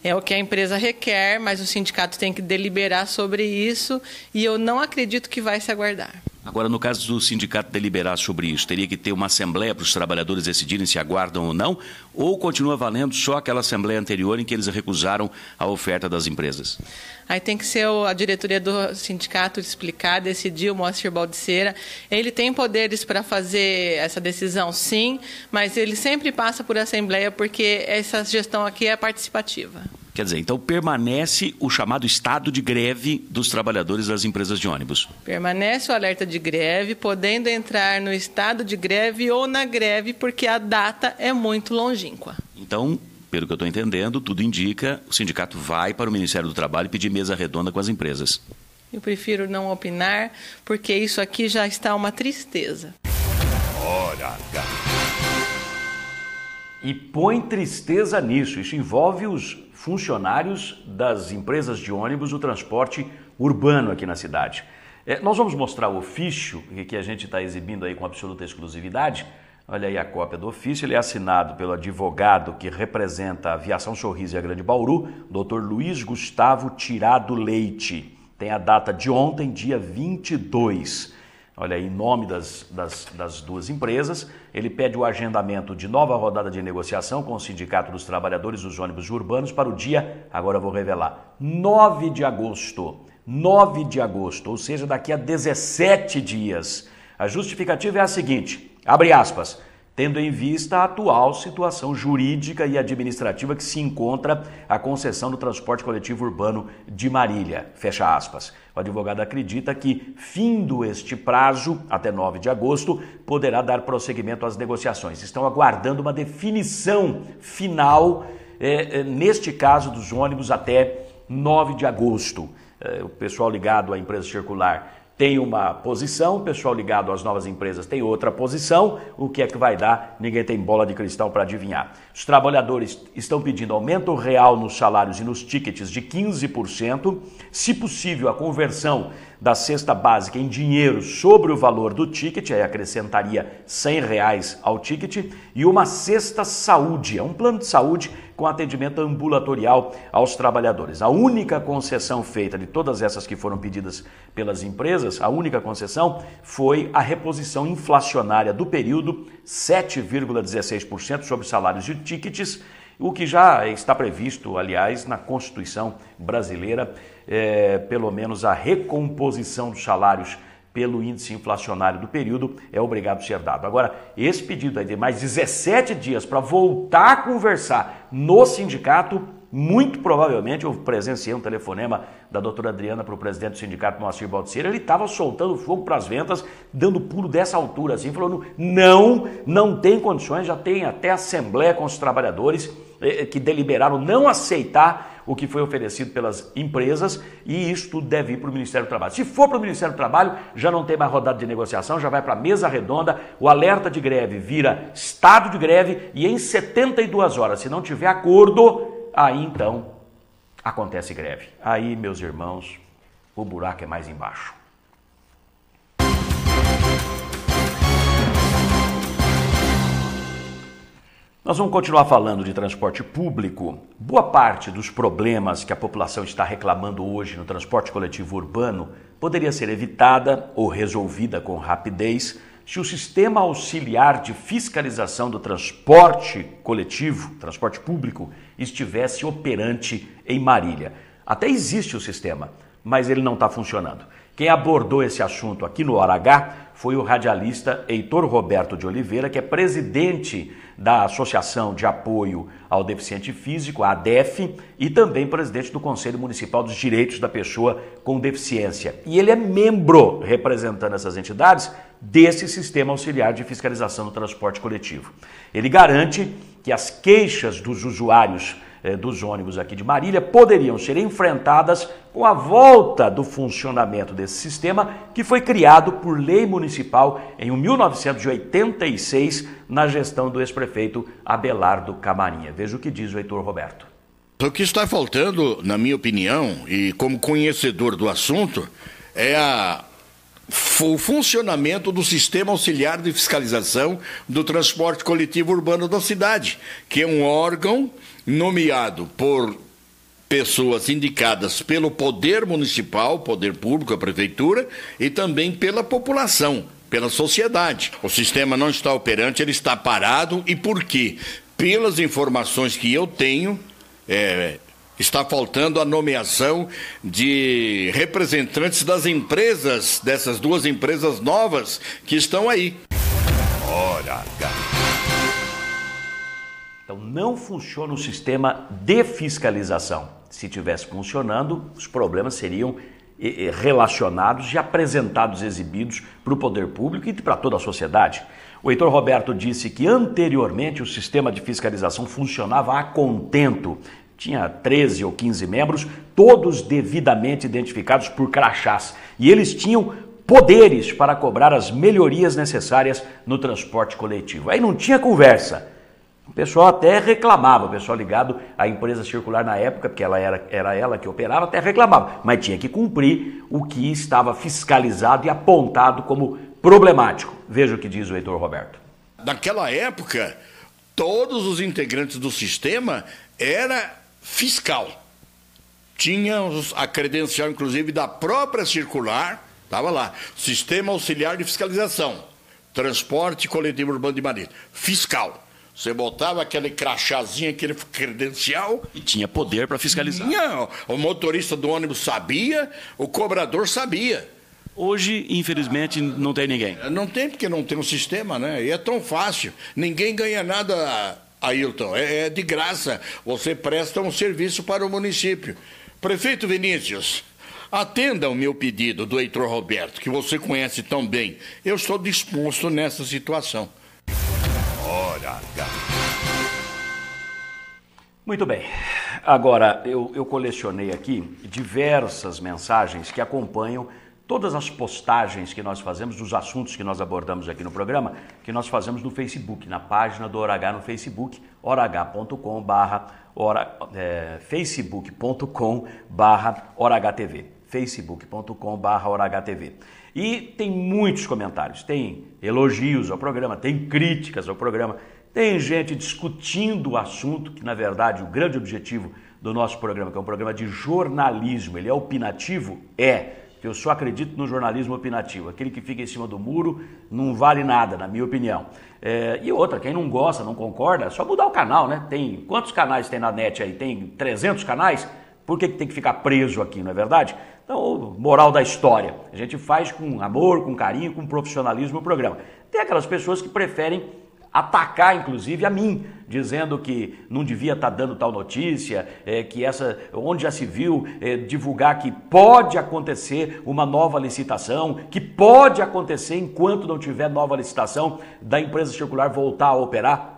[SPEAKER 11] É o que a empresa requer, mas o sindicato tem que deliberar sobre isso e eu não acredito que vai se aguardar.
[SPEAKER 8] Agora, no caso do sindicato deliberar sobre isso, teria que ter uma assembleia para os trabalhadores decidirem se aguardam ou não? Ou continua valendo só aquela assembleia anterior em que eles recusaram a oferta das empresas?
[SPEAKER 11] Aí tem que ser a diretoria do sindicato explicar, decidir, o Moacir Baldiceira. Ele tem poderes para fazer essa decisão, sim, mas ele sempre passa por assembleia porque essa gestão aqui é participativa.
[SPEAKER 8] Quer dizer, então permanece o chamado estado de greve dos trabalhadores das empresas de ônibus.
[SPEAKER 11] Permanece o alerta de greve, podendo entrar no estado de greve ou na greve, porque a data é muito longínqua.
[SPEAKER 8] Então, pelo que eu estou entendendo, tudo indica, o sindicato vai para o Ministério do Trabalho pedir mesa redonda com as empresas.
[SPEAKER 11] Eu prefiro não opinar, porque isso aqui já está uma tristeza.
[SPEAKER 7] Hora H.
[SPEAKER 1] E põe tristeza nisso, isso envolve os funcionários das empresas de ônibus do transporte urbano aqui na cidade. Nós vamos mostrar o ofício que a gente está exibindo aí com absoluta exclusividade. Olha aí a cópia do ofício, ele é assinado pelo advogado que representa a Aviação Sorriso e a Grande Bauru, Dr. Luiz Gustavo Tirado Leite. Tem a data de ontem, dia 22. Olha aí, em nome das duas empresas, ele pede o agendamento de nova rodada de negociação com o Sindicato dos Trabalhadores dos Ônibus Urbanos para o dia, agora eu vou revelar, 9 de agosto. 9 de agosto, ou seja, daqui a 17 dias. A justificativa é a seguinte, abre aspas, tendo em vista a atual situação jurídica e administrativa que se encontra a concessão do transporte coletivo urbano de Marília, fecha aspas. O advogado acredita que, findo este prazo, até 9 de agosto, poderá dar prosseguimento às negociações. Estão aguardando uma definição final, neste caso dos ônibus, até 9 de agosto. O pessoal ligado à empresa circular tem uma posição, o pessoal ligado às novas empresas tem outra posição. O que é que vai dar? Ninguém tem bola de cristal para adivinhar. Os trabalhadores estão pedindo aumento real nos salários e nos tickets de 15%, se possível a conversão da cesta básica em dinheiro sobre o valor do ticket, aí acrescentaria R$100 ao ticket, e uma cesta saúde, um plano de saúde com atendimento ambulatorial aos trabalhadores. A única concessão feita de todas essas que foram pedidas pelas empresas, a única concessão foi a reposição inflacionária do período, 7,16% sobre salários e tickets, o que já está previsto, aliás, na Constituição brasileira, pelo menos a recomposição dos salários pelo índice inflacionário do período é obrigado a ser dado. Agora, esse pedido aí de mais 17 dias para voltar a conversar no sindicato, muito provavelmente, eu presenciei um telefonema da doutora Adriana para o presidente do sindicato, Moacir Baldiceira, ele estava soltando fogo para as ventas, dando pulo dessa altura, assim, falando, não tem condições, já tem até assembleia com os trabalhadores que deliberaram não aceitar o que foi oferecido pelas empresas e isso tudo deve ir para o Ministério do Trabalho. Se for para o Ministério do Trabalho, já não tem mais rodada de negociação, já vai para a mesa redonda, o alerta de greve vira estado de greve e em 72 horas, se não tiver acordo, aí então acontece greve. Aí, meus irmãos, o buraco é mais embaixo. Nós vamos continuar falando de transporte público. Boa parte dos problemas que a população está reclamando hoje no transporte coletivo urbano poderia ser evitada ou resolvida com rapidez se o sistema auxiliar de fiscalização do transporte coletivo, transporte público, estivesse operante em Marília. Até existe o sistema, mas ele não está funcionando. Quem abordou esse assunto aqui no Hora H foi o radialista Heitor Roberto de Oliveira, que é presidente da Associação de Apoio ao Deficiente Físico, a ADEF, e também presidente do Conselho Municipal dos Direitos da Pessoa com Deficiência. E ele é membro, representando essas entidades, desse sistema auxiliar de fiscalização do transporte coletivo. Ele garante que as queixas dos usuários dos ônibus aqui de Marília poderiam ser enfrentadas com a volta do funcionamento desse sistema que foi criado por lei municipal em 1986 na gestão do ex-prefeito Abelardo Camarinha. Veja o que diz o Heitor Roberto.
[SPEAKER 12] O que está faltando, na minha opinião, e como conhecedor do assunto, é o funcionamento do Sistema Auxiliar de Fiscalização do Transporte Coletivo Urbano da cidade, que é um órgão nomeado por pessoas indicadas pelo poder municipal, poder público, a prefeitura, e também pela população, pela sociedade. O sistema não está operante, ele está parado. E por quê? Pelas informações que eu tenho, está faltando a nomeação de representantes das empresas, dessas duas empresas novas que estão aí.
[SPEAKER 7] Hora H.
[SPEAKER 1] Então não funciona o sistema de fiscalização. Se tivesse funcionando, os problemas seriam relacionados e apresentados, exibidos para o poder público e para toda a sociedade. O Heitor Roberto disse que anteriormente o sistema de fiscalização funcionava a contento. Tinha 13 ou 15 membros, todos devidamente identificados por crachás. E eles tinham poderes para cobrar as melhorias necessárias no transporte coletivo. Aí não tinha conversa. O pessoal até reclamava, o pessoal ligado à empresa circular na época, porque ela era ela que operava, até reclamava, mas tinha que cumprir o que estava fiscalizado e apontado como problemático. Veja o que diz o Heitor Roberto.
[SPEAKER 12] Naquela época, todos os integrantes do sistema era fiscal. Tinha a credencial, inclusive, da própria circular, estava lá, Sistema Auxiliar de Fiscalização, Transporte Coletivo Urbano de Marília, fiscal. Você botava aquele crachazinho, aquele credencial.
[SPEAKER 1] E tinha poder para fiscalizar.
[SPEAKER 12] Tinha, o motorista do ônibus sabia, o cobrador sabia.
[SPEAKER 1] Hoje, infelizmente, não tem ninguém.
[SPEAKER 12] Não tem, porque não tem um sistema, né? E é tão fácil. Ninguém ganha nada, Ailton. É de graça. Você presta um serviço para o município. Prefeito Vinícius, atenda o meu pedido do Heitor Roberto, que você conhece tão bem. Eu estou disposto nessa situação.
[SPEAKER 7] Hora H.
[SPEAKER 1] Muito bem. Agora, eu colecionei aqui diversas mensagens que acompanham todas as postagens que nós fazemos, dos assuntos que nós abordamos aqui no programa, que nós fazemos no Facebook, na página do Hora H no Facebook, facebook.com/horahtv, facebook.com/horahtv. E tem muitos comentários, tem elogios ao programa, tem críticas ao programa, tem gente discutindo o assunto, que na verdade o grande objetivo do nosso programa, que é um programa de jornalismo, ele é opinativo? Que eu só acredito no jornalismo opinativo. Aquele que fica em cima do muro não vale nada, na minha opinião. E outra, quem não gosta, não concorda, é só mudar o canal, né? Quantos canais tem na net aí? Tem 300 canais? Por que tem que ficar preso aqui, não é verdade? Então, moral da história, a gente faz com amor, com carinho, com profissionalismo o programa. Tem aquelas pessoas que preferem atacar, inclusive, a mim, dizendo que não devia estar dando tal notícia, que onde já se viu, divulgar que pode acontecer uma nova licitação, que pode acontecer, enquanto não tiver nova licitação, da empresa circular voltar a operar.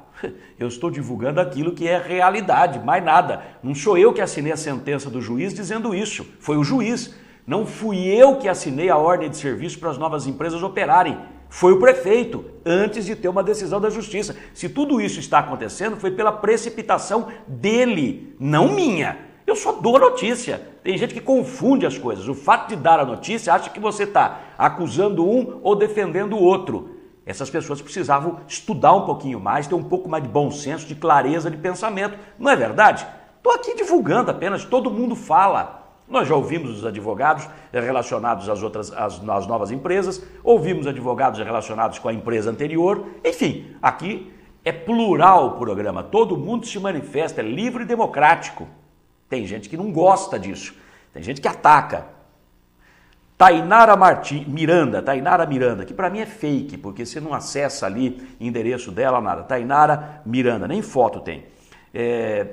[SPEAKER 1] Eu estou divulgando aquilo que é realidade, mais nada. Não sou eu que assinei a sentença do juiz dizendo isso, foi o juiz. Não fui eu que assinei a ordem de serviço para as novas empresas operarem, foi o prefeito, antes de ter uma decisão da justiça. Se tudo isso está acontecendo, foi pela precipitação dele, não minha. Eu só dou a notícia. Tem gente que confunde as coisas. O fato de dar a notícia acha que você está acusando um ou defendendo o outro. Essas pessoas precisavam estudar um pouquinho mais, ter um pouco mais de bom senso, de clareza de pensamento. Não é verdade? Estou aqui divulgando apenas, todo mundo fala. Nós já ouvimos os advogados relacionados às novas empresas, ouvimos advogados relacionados com a empresa anterior. Enfim, aqui é plural o programa, todo mundo se manifesta, é livre e democrático. Tem gente que não gosta disso, tem gente que ataca. Tainara Miranda, que para mim é fake, porque você não acessa ali endereço dela, nada. Tainara Miranda, nem foto tem.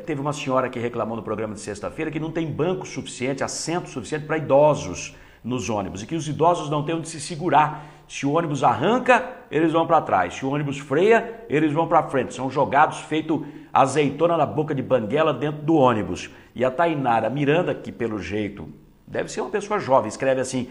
[SPEAKER 1] Teve uma senhora que reclamou no programa de sexta-feira que não tem banco suficiente, assento suficiente para idosos nos ônibus e que os idosos não têm onde se segurar. Se o ônibus arranca, eles vão para trás. Se o ônibus freia, eles vão para frente. São jogados feito azeitona na boca de banguela dentro do ônibus. E a Tainara Miranda, que pelo jeito deve ser uma pessoa jovem, escreve assim: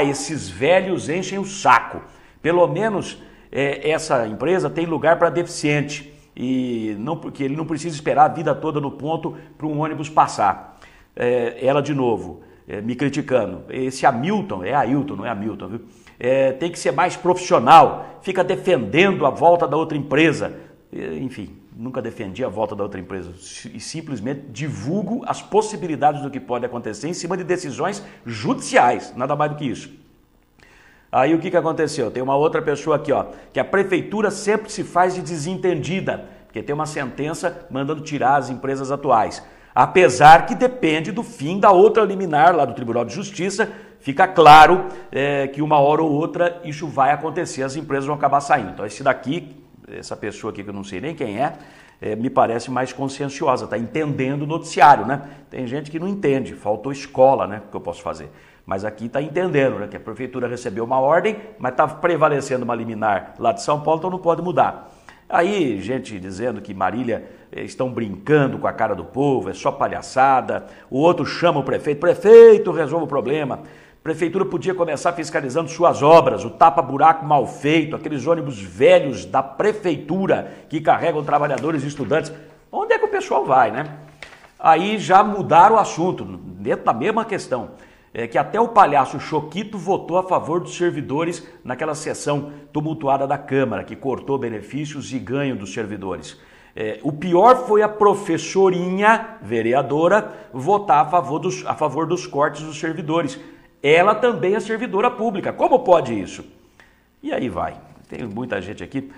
[SPEAKER 1] esses velhos enchem o saco. Pelo menos essa empresa tem lugar para deficiente. E não, porque ele não precisa esperar a vida toda no ponto para um ônibus passar. Ela de novo, me criticando. Esse Hamilton, é Ailton, não é Hamilton, viu? Tem que ser mais profissional, fica defendendo a volta da outra empresa. Enfim, nunca defendi a volta da outra empresa e simplesmente divulgo as possibilidades do que pode acontecer em cima de decisões judiciais, nada mais do que isso. Aí o que aconteceu? Tem uma outra pessoa aqui, ó, que a prefeitura sempre se faz de desentendida, porque tem uma sentença mandando tirar as empresas atuais. Apesar que depende do fim da outra liminar lá do Tribunal de Justiça, fica claro que uma hora ou outra isso vai acontecer, as empresas vão acabar saindo. Então esse daqui, essa pessoa aqui que eu não sei nem quem me parece mais conscienciosa, está entendendo o noticiário, né? Tem gente que não entende, faltou escola, né? O que eu posso fazer? Mas aqui está entendendo, né, que a prefeitura recebeu uma ordem, mas está prevalecendo uma liminar lá de São Paulo, então não pode mudar. Aí, gente dizendo que Marília estão brincando com a cara do povo, é só palhaçada. O outro chama o prefeito, resolve o problema. A prefeitura podia começar fiscalizando suas obras, o tapa-buraco mal feito, aqueles ônibus velhos da prefeitura que carregam trabalhadores e estudantes. Onde é que o pessoal vai, né? Aí já mudaram o assunto, dentro da mesma questão. Que até o palhaço Choquito votou a favor dos servidores naquela sessão tumultuada da Câmara, que cortou benefícios e ganho dos servidores. O pior foi a professorinha, vereadora, votar a favor dos cortes dos servidores. Ela também é servidora pública. Como pode isso? E aí vai. Tem muita gente aqui.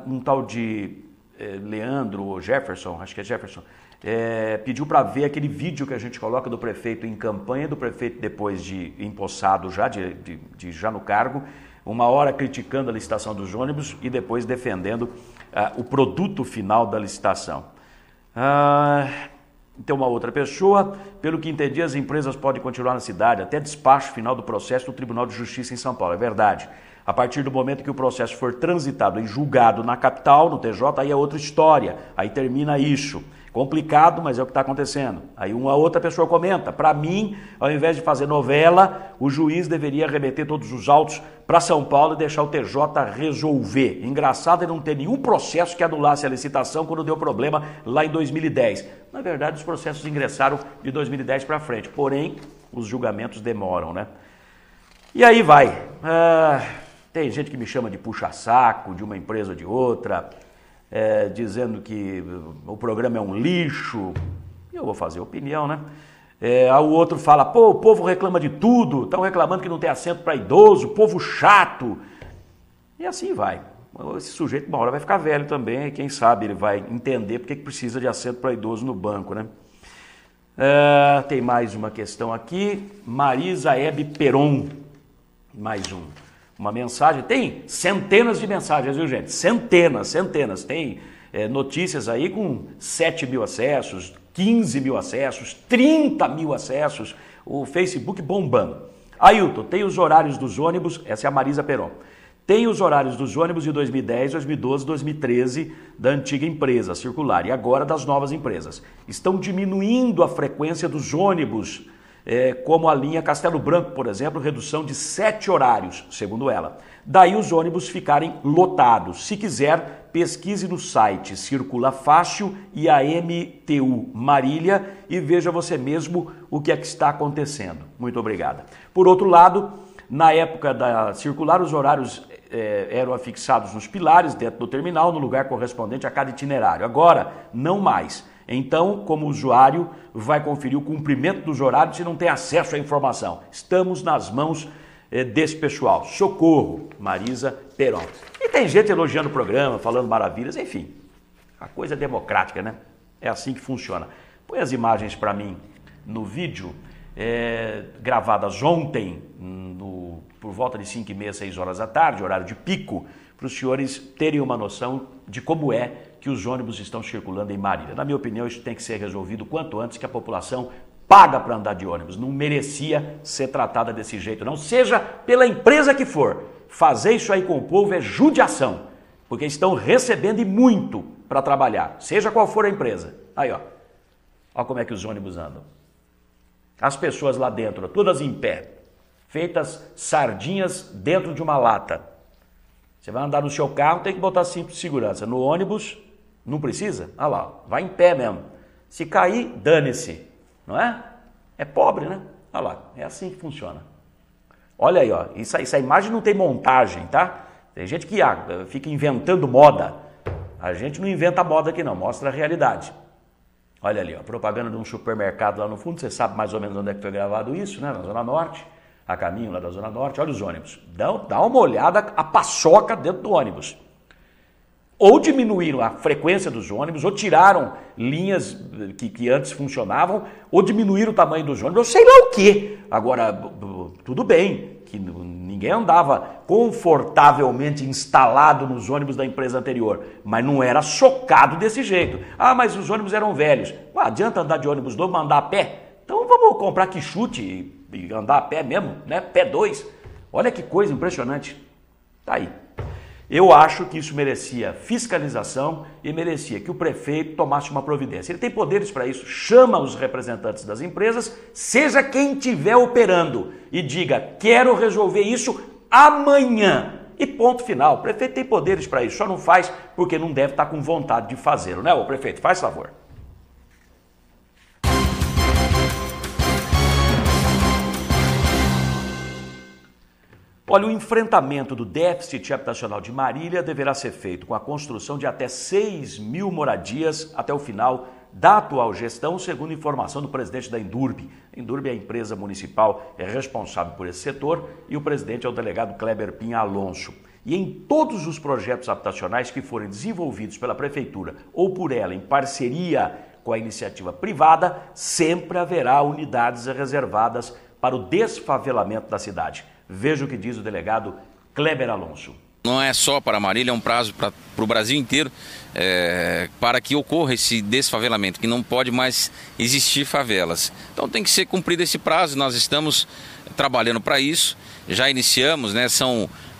[SPEAKER 1] Um tal de Leandro ou Jefferson, acho que é Jefferson, pediu para ver aquele vídeo que a gente coloca do prefeito em campanha, do prefeito depois de empossado já, já no cargo, uma hora criticando a licitação dos ônibus e depois defendendo o produto final da licitação. Tem uma outra pessoa, pelo que entendi, as empresas podem continuar na cidade até despacho final do processo do Tribunal de Justiça em São Paulo, é verdade. A partir do momento que o processo for transitado e julgado na capital, no TJ, aí é outra história, aí termina isso. Complicado, mas é o que está acontecendo. Aí uma outra pessoa comenta, para mim, ao invés de fazer novela, o juiz deveria remeter todos os autos para São Paulo e deixar o TJ resolver. Engraçado é não ter nenhum processo que anulasse a licitação quando deu problema lá em 2010. Na verdade, os processos ingressaram de 2010 para frente, porém, os julgamentos demoram, né? E aí vai. Tem gente que me chama de puxa-saco, de uma empresa ou de outra, dizendo que o programa é um lixo. Eu vou fazer opinião, né? O outro fala, pô, o povo reclama de tudo, estão reclamando que não tem assento para idoso, povo chato. E assim vai. Esse sujeito uma hora vai ficar velho também, e quem sabe ele vai entender porque que precisa de assento para idoso no banco, né? Tem mais uma questão aqui. Marisa Hebe Peron, mais uma mensagem. Tem centenas de mensagens, viu, gente? Centenas. Tem notícias aí com 7 mil acessos, 15 mil acessos, 30 mil acessos, o Facebook bombando. Ailton, tem os horários dos ônibus, essa é a Marisa Peron, Tem os horários dos ônibus de 2010, 2012, 2013 da antiga empresa circular e agora das novas empresas. Estão diminuindo a frequência dos ônibus, como a linha Castelo Branco, por exemplo, redução de 7 horários, segundo ela. Daí os ônibus ficarem lotados. Se quiser, pesquise no site Circula Fácil e a MTU Marília e veja você mesmo o que é que está acontecendo. Muito obrigada. Por outro lado, na época da circular, os horários eram afixados nos pilares dentro do terminal, no lugar correspondente a cada itinerário. Agora, não mais. Então, como usuário, vai conferir o cumprimento dos horários e não tem acesso à informação. Estamos nas mãos desse pessoal. Socorro, Marisa Peron. E tem gente elogiando o programa, falando maravilhas, enfim. A coisa é democrática, né? É assim que funciona. Põe as imagens para mim no vídeo, gravadas ontem, por volta de 5h30, 6 horas da tarde, horário de pico, para os senhores terem uma noção de como é que os ônibus estão circulando em Marília. Na minha opinião, isso tem que ser resolvido quanto antes, que a população paga para andar de ônibus. Não merecia ser tratada desse jeito, não. Seja pela empresa que for. Fazer isso aí com o povo é judiação, porque estão recebendo e muito para trabalhar, seja qual for a empresa. Aí, ó. Olha como é que os ônibus andam. As pessoas lá dentro, todas em pé, feitas sardinhas dentro de uma lata. Você vai andar no seu carro, tem que botar cinto de segurança. No ônibus, não precisa? Olha lá, vai em pé mesmo. Se cair, dane-se, não é? É pobre, né? Olha lá, é assim que funciona. Olha aí, ó, essa imagem não tem montagem, tá? Tem gente que fica inventando moda. A gente não inventa moda aqui não, mostra a realidade. Olha ali, ó, propaganda de um supermercado lá no fundo, você sabe mais ou menos onde é que foi gravado isso, né? Na Zona Norte. A caminho lá da Zona Norte, olha os ônibus. Dá uma olhada a paçoca dentro do ônibus. Ou diminuíram a frequência dos ônibus, ou tiraram linhas que antes funcionavam, ou diminuíram o tamanho dos ônibus, eu sei lá o quê. Agora, tudo bem, que ninguém andava confortavelmente instalado nos ônibus da empresa anterior, mas não era socado desse jeito. Ah, mas os ônibus eram velhos. Ué, adianta andar de ônibus novo, andar a pé? Então vamos comprar quichute e andar a pé mesmo, né? Pé 2. Olha que coisa impressionante. Tá aí. Eu acho que isso merecia fiscalização e merecia que o prefeito tomasse uma providência. Ele tem poderes para isso, chama os representantes das empresas, seja quem estiver operando, e diga, quero resolver isso amanhã. E ponto final. O prefeito tem poderes para isso, só não faz porque não deve estar com vontade de fazer, não é, ô prefeito? Faz favor. Olha, o enfrentamento do déficit habitacional de Marília deverá ser feito com a construção de até 6.000 moradias até o final da atual gestão, segundo informação do presidente da Indurb. A Indurb é a empresa municipal responsável por esse setor e o presidente é o delegado Kleber Pinha Alonso. E em todos os projetos habitacionais que forem desenvolvidos pela prefeitura ou por ela em parceria com a iniciativa privada, sempre haverá unidades reservadas para o desfavelamento da cidade. Veja o que diz o delegado Kleber Alonso.
[SPEAKER 13] Não é só para Marília, é um prazo para o Brasil inteiro para que ocorra esse desfavelamento, que não pode mais existir favelas. Então tem que ser cumprido esse prazo, nós estamos trabalhando para isso, já iniciamos, né?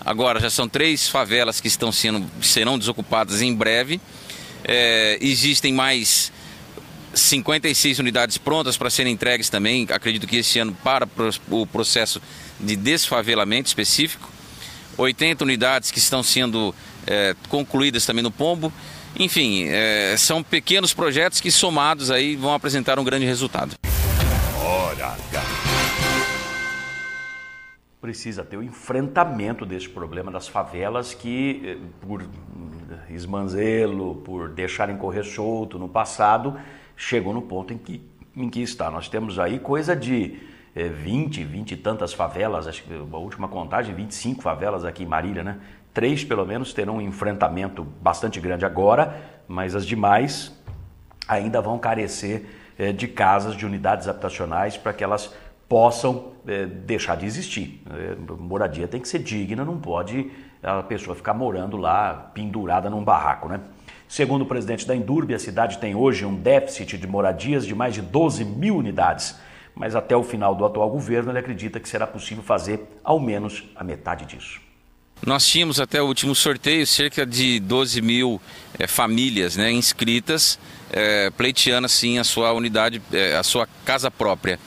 [SPEAKER 13] Agora já são 3 favelas que serão desocupadas em breve, existem mais 56 unidades prontas para serem entregues também, acredito que esse ano para o processo de desfavelamento específico, 80 unidades que estão sendo concluídas também no Pombo. Enfim, são pequenos projetos que somados aí vão apresentar um grande resultado.
[SPEAKER 1] Precisa ter o enfrentamento desse problema das favelas que, por esmanzelo, por deixarem correr solto no passado, chegou no ponto em que está. Nós temos aí coisa de 20 e tantas favelas, acho que a última contagem, 25 favelas aqui em Marília, né? 3 pelo menos terão um enfrentamento bastante grande agora, mas as demais ainda vão carecer de casas, de unidades habitacionais para que elas possam deixar de existir. Moradia tem que ser digna, não pode a pessoa ficar morando lá pendurada num barraco, né? Segundo o presidente da Indurb, a cidade tem hoje um déficit de moradias de mais de 12.000 unidades. Mas até o final do atual governo ele acredita que será possível fazer ao menos a metade disso.
[SPEAKER 13] Nós tínhamos até o último sorteio cerca de 12 mil famílias, né, inscritas, pleiteando assim a sua unidade, a sua casa própria.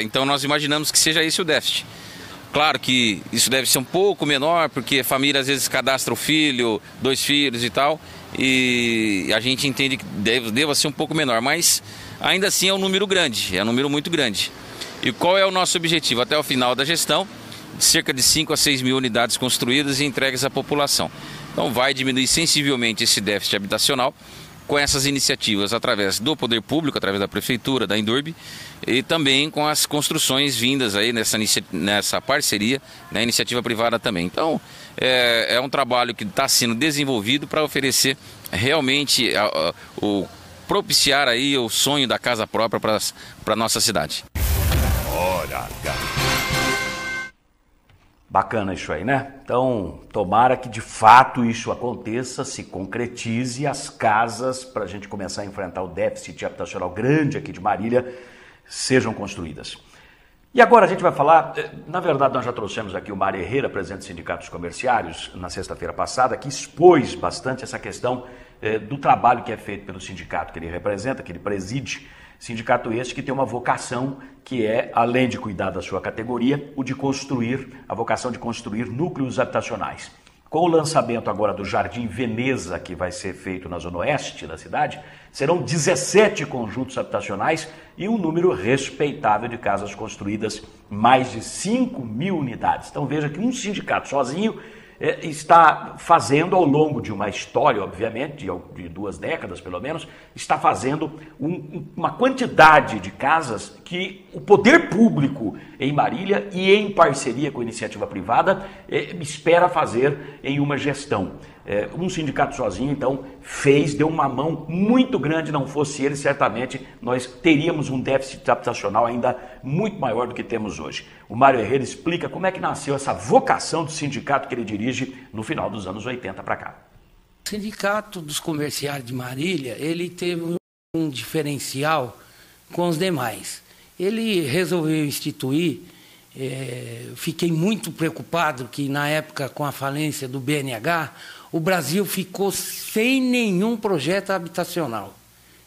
[SPEAKER 13] Então nós imaginamos que seja esse o déficit. Claro que isso deve ser um pouco menor, porque a família às vezes cadastra o filho, 2 filhos e tal, e a gente entende que deva ser um pouco menor, mas ainda assim é um número grande, é um número muito grande. E qual é o nosso objetivo? Até o final da gestão, cerca de 5 a 6 mil unidades construídas e entregues à população. Então vai diminuir sensivelmente esse déficit habitacional com essas iniciativas através do poder público, através da prefeitura, da Indurb, e também com as construções vindas aí nessa parceria, na iniciativa privada também. Então é um trabalho que está sendo desenvolvido para oferecer realmente propiciar aí o sonho da casa própria para a nossa cidade.
[SPEAKER 1] Bacana isso aí, né? Então, tomara que de fato isso aconteça, se concretize as casas para a gente começar a enfrentar o déficit habitacional grande aqui de Marília sejam construídas. E agora a gente vai falar, na verdade nós já trouxemos aqui o Mário Herrera, presidente do Sindicato dos Comerciários, na sexta-feira passada, que expôs bastante essa questão do trabalho que é feito pelo sindicato que ele representa, que ele preside. Sindicato este que tem uma vocação que é, além de cuidar da sua categoria, a vocação de construir núcleos habitacionais. Com o lançamento agora do Jardim Veneza, que vai ser feito na zona oeste da cidade, serão 17 conjuntos habitacionais e um número respeitável de casas construídas, mais de 5 mil unidades. Então veja que um sindicato sozinho está fazendo, ao longo de uma história, obviamente, de 2 décadas pelo menos, está fazendo uma quantidade de casas que o poder público em Marília e em parceria com a iniciativa privada espera fazer em uma gestão. Um sindicato sozinho, então, deu uma mão muito grande, não fosse ele, certamente nós teríamos um déficit habitacional ainda muito maior do que temos hoje. O Mário Herrera explica como é que nasceu essa vocação do sindicato que ele dirige no final dos anos 80 para cá.
[SPEAKER 14] O Sindicato dos Comerciários de Marília, ele teve um diferencial com os demais. Ele resolveu instituir, fiquei muito preocupado que na época com a falência do BNH, o Brasil ficou sem nenhum projeto habitacional.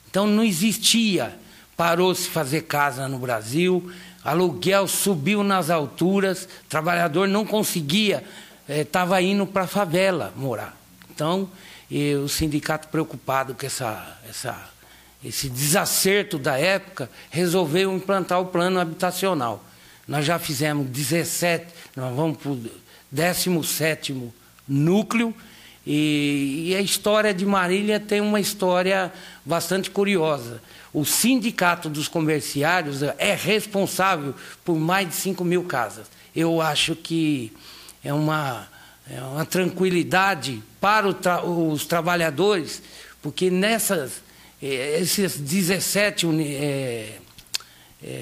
[SPEAKER 14] Então não existia, parou-se fazer casa no Brasil, aluguel subiu nas alturas, trabalhador não conseguia, estava indo para a favela morar. Então o sindicato, preocupado com esse desacerto da época, resolveu implantar o plano habitacional. Nós já fizemos 17, nós vamos para o 17º núcleo, e a história de Marília tem uma história bastante curiosa. O Sindicato dos Comerciários é responsável por mais de 5 mil casas. Eu acho que é uma tranquilidade para os trabalhadores, porque esses 17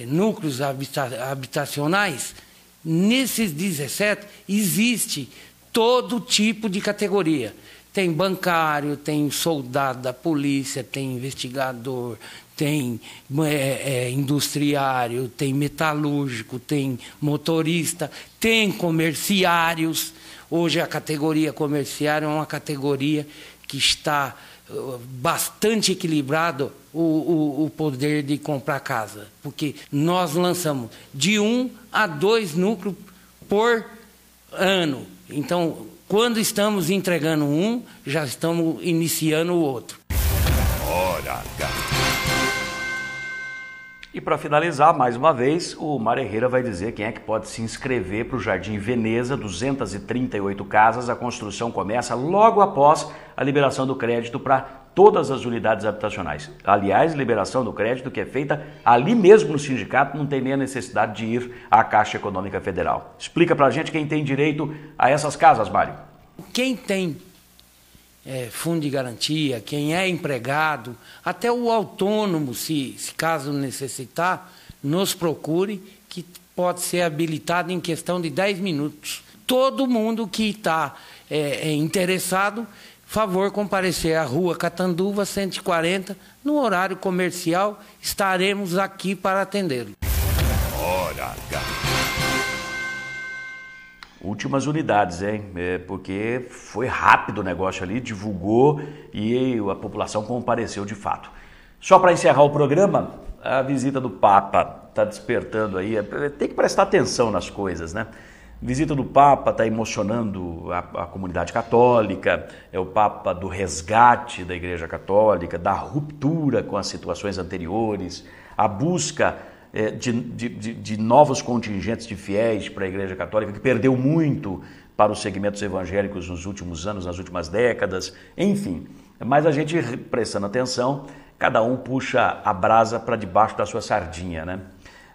[SPEAKER 14] núcleos habitacionais, nesses 17 existe todo tipo de categoria. Tem bancário, tem soldado da polícia, tem investigador, tem industriário, tem metalúrgico, tem motorista, tem comerciários. Hoje a categoria comerciária é uma categoria que está bastante equilibrado o poder de comprar casa, porque nós lançamos de 1 a 2 núcleos por ano. Então, quando estamos entregando um, já estamos iniciando o outro.
[SPEAKER 1] E para finalizar, mais uma vez, o Mário Herrera vai dizer quem é que pode se inscrever para o Jardim Veneza, 238 casas. A construção começa logo após a liberação do crédito para todas as unidades habitacionais. Aliás, liberação do crédito que é feita ali mesmo no sindicato, não tem nem a necessidade de ir à Caixa Econômica Federal. Explica para a gente quem tem direito a essas casas, Mário.
[SPEAKER 14] Quem tem fundo de garantia, quem é empregado, até o autônomo, se caso necessitar, nos procure, que pode ser habilitado em questão de 10 minutos. Todo mundo que está interessado, favor comparecer à Rua Catanduva, 140, no horário comercial, estaremos aqui para atendê-lo.
[SPEAKER 1] últimas unidades, hein? Porque foi rápido o negócio ali, divulgou e a população compareceu de fato. Só para encerrar o programa, a visita do Papa está despertando aí, tem que prestar atenção nas coisas, né? A visita do Papa está emocionando a comunidade católica, é o Papa do resgate da Igreja Católica, da ruptura com as situações anteriores, a busca de novos contingentes de fiéis para a Igreja Católica, que perdeu muito para os segmentos evangélicos nos últimos anos, nas últimas décadas, enfim. Mas a gente, prestando atenção, cada um puxa a brasa para debaixo da sua sardinha, né?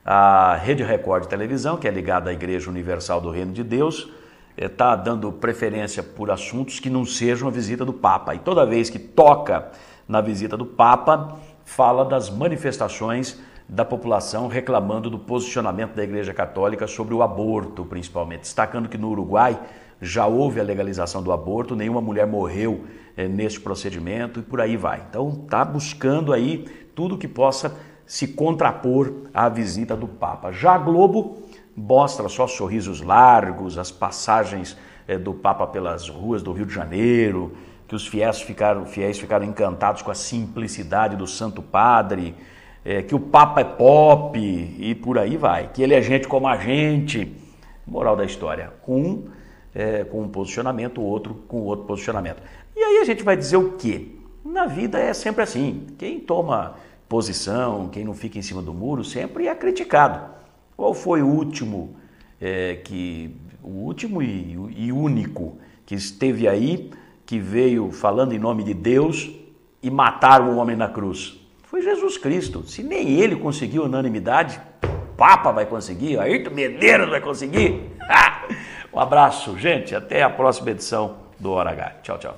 [SPEAKER 1] A Rede Record de televisão, que é ligada à Igreja Universal do Reino de Deus, está dando preferência por assuntos que não sejam a visita do Papa. E toda vez que toca na visita do Papa, fala das manifestações da população reclamando do posicionamento da Igreja Católica sobre o aborto, principalmente. Destacando que no Uruguai já houve a legalização do aborto, nenhuma mulher morreu neste procedimento e por aí vai. Então está buscando aí tudo que possa se contrapor à visita do Papa. Já a Globo mostra só sorrisos largos, as passagens do Papa pelas ruas do Rio de Janeiro, que os fiéis ficaram encantados com a simplicidade do Santo Padre, que o Papa é pop e por aí vai, que ele é gente como a gente. Moral da história, com um posicionamento, o outro com outro posicionamento. E aí a gente vai dizer o quê? Na vida é sempre assim, quem toma posição, quem não fica em cima do muro, sempre é criticado. Qual foi o último e único que esteve aí, que veio falando em nome de Deus e mataram o homem na cruz? Foi Jesus Cristo. Se nem ele conseguiu unanimidade, o Papa vai conseguir, Ayrton Medeiros vai conseguir. Um abraço, gente, até a próxima edição do Hora H. Tchau, tchau.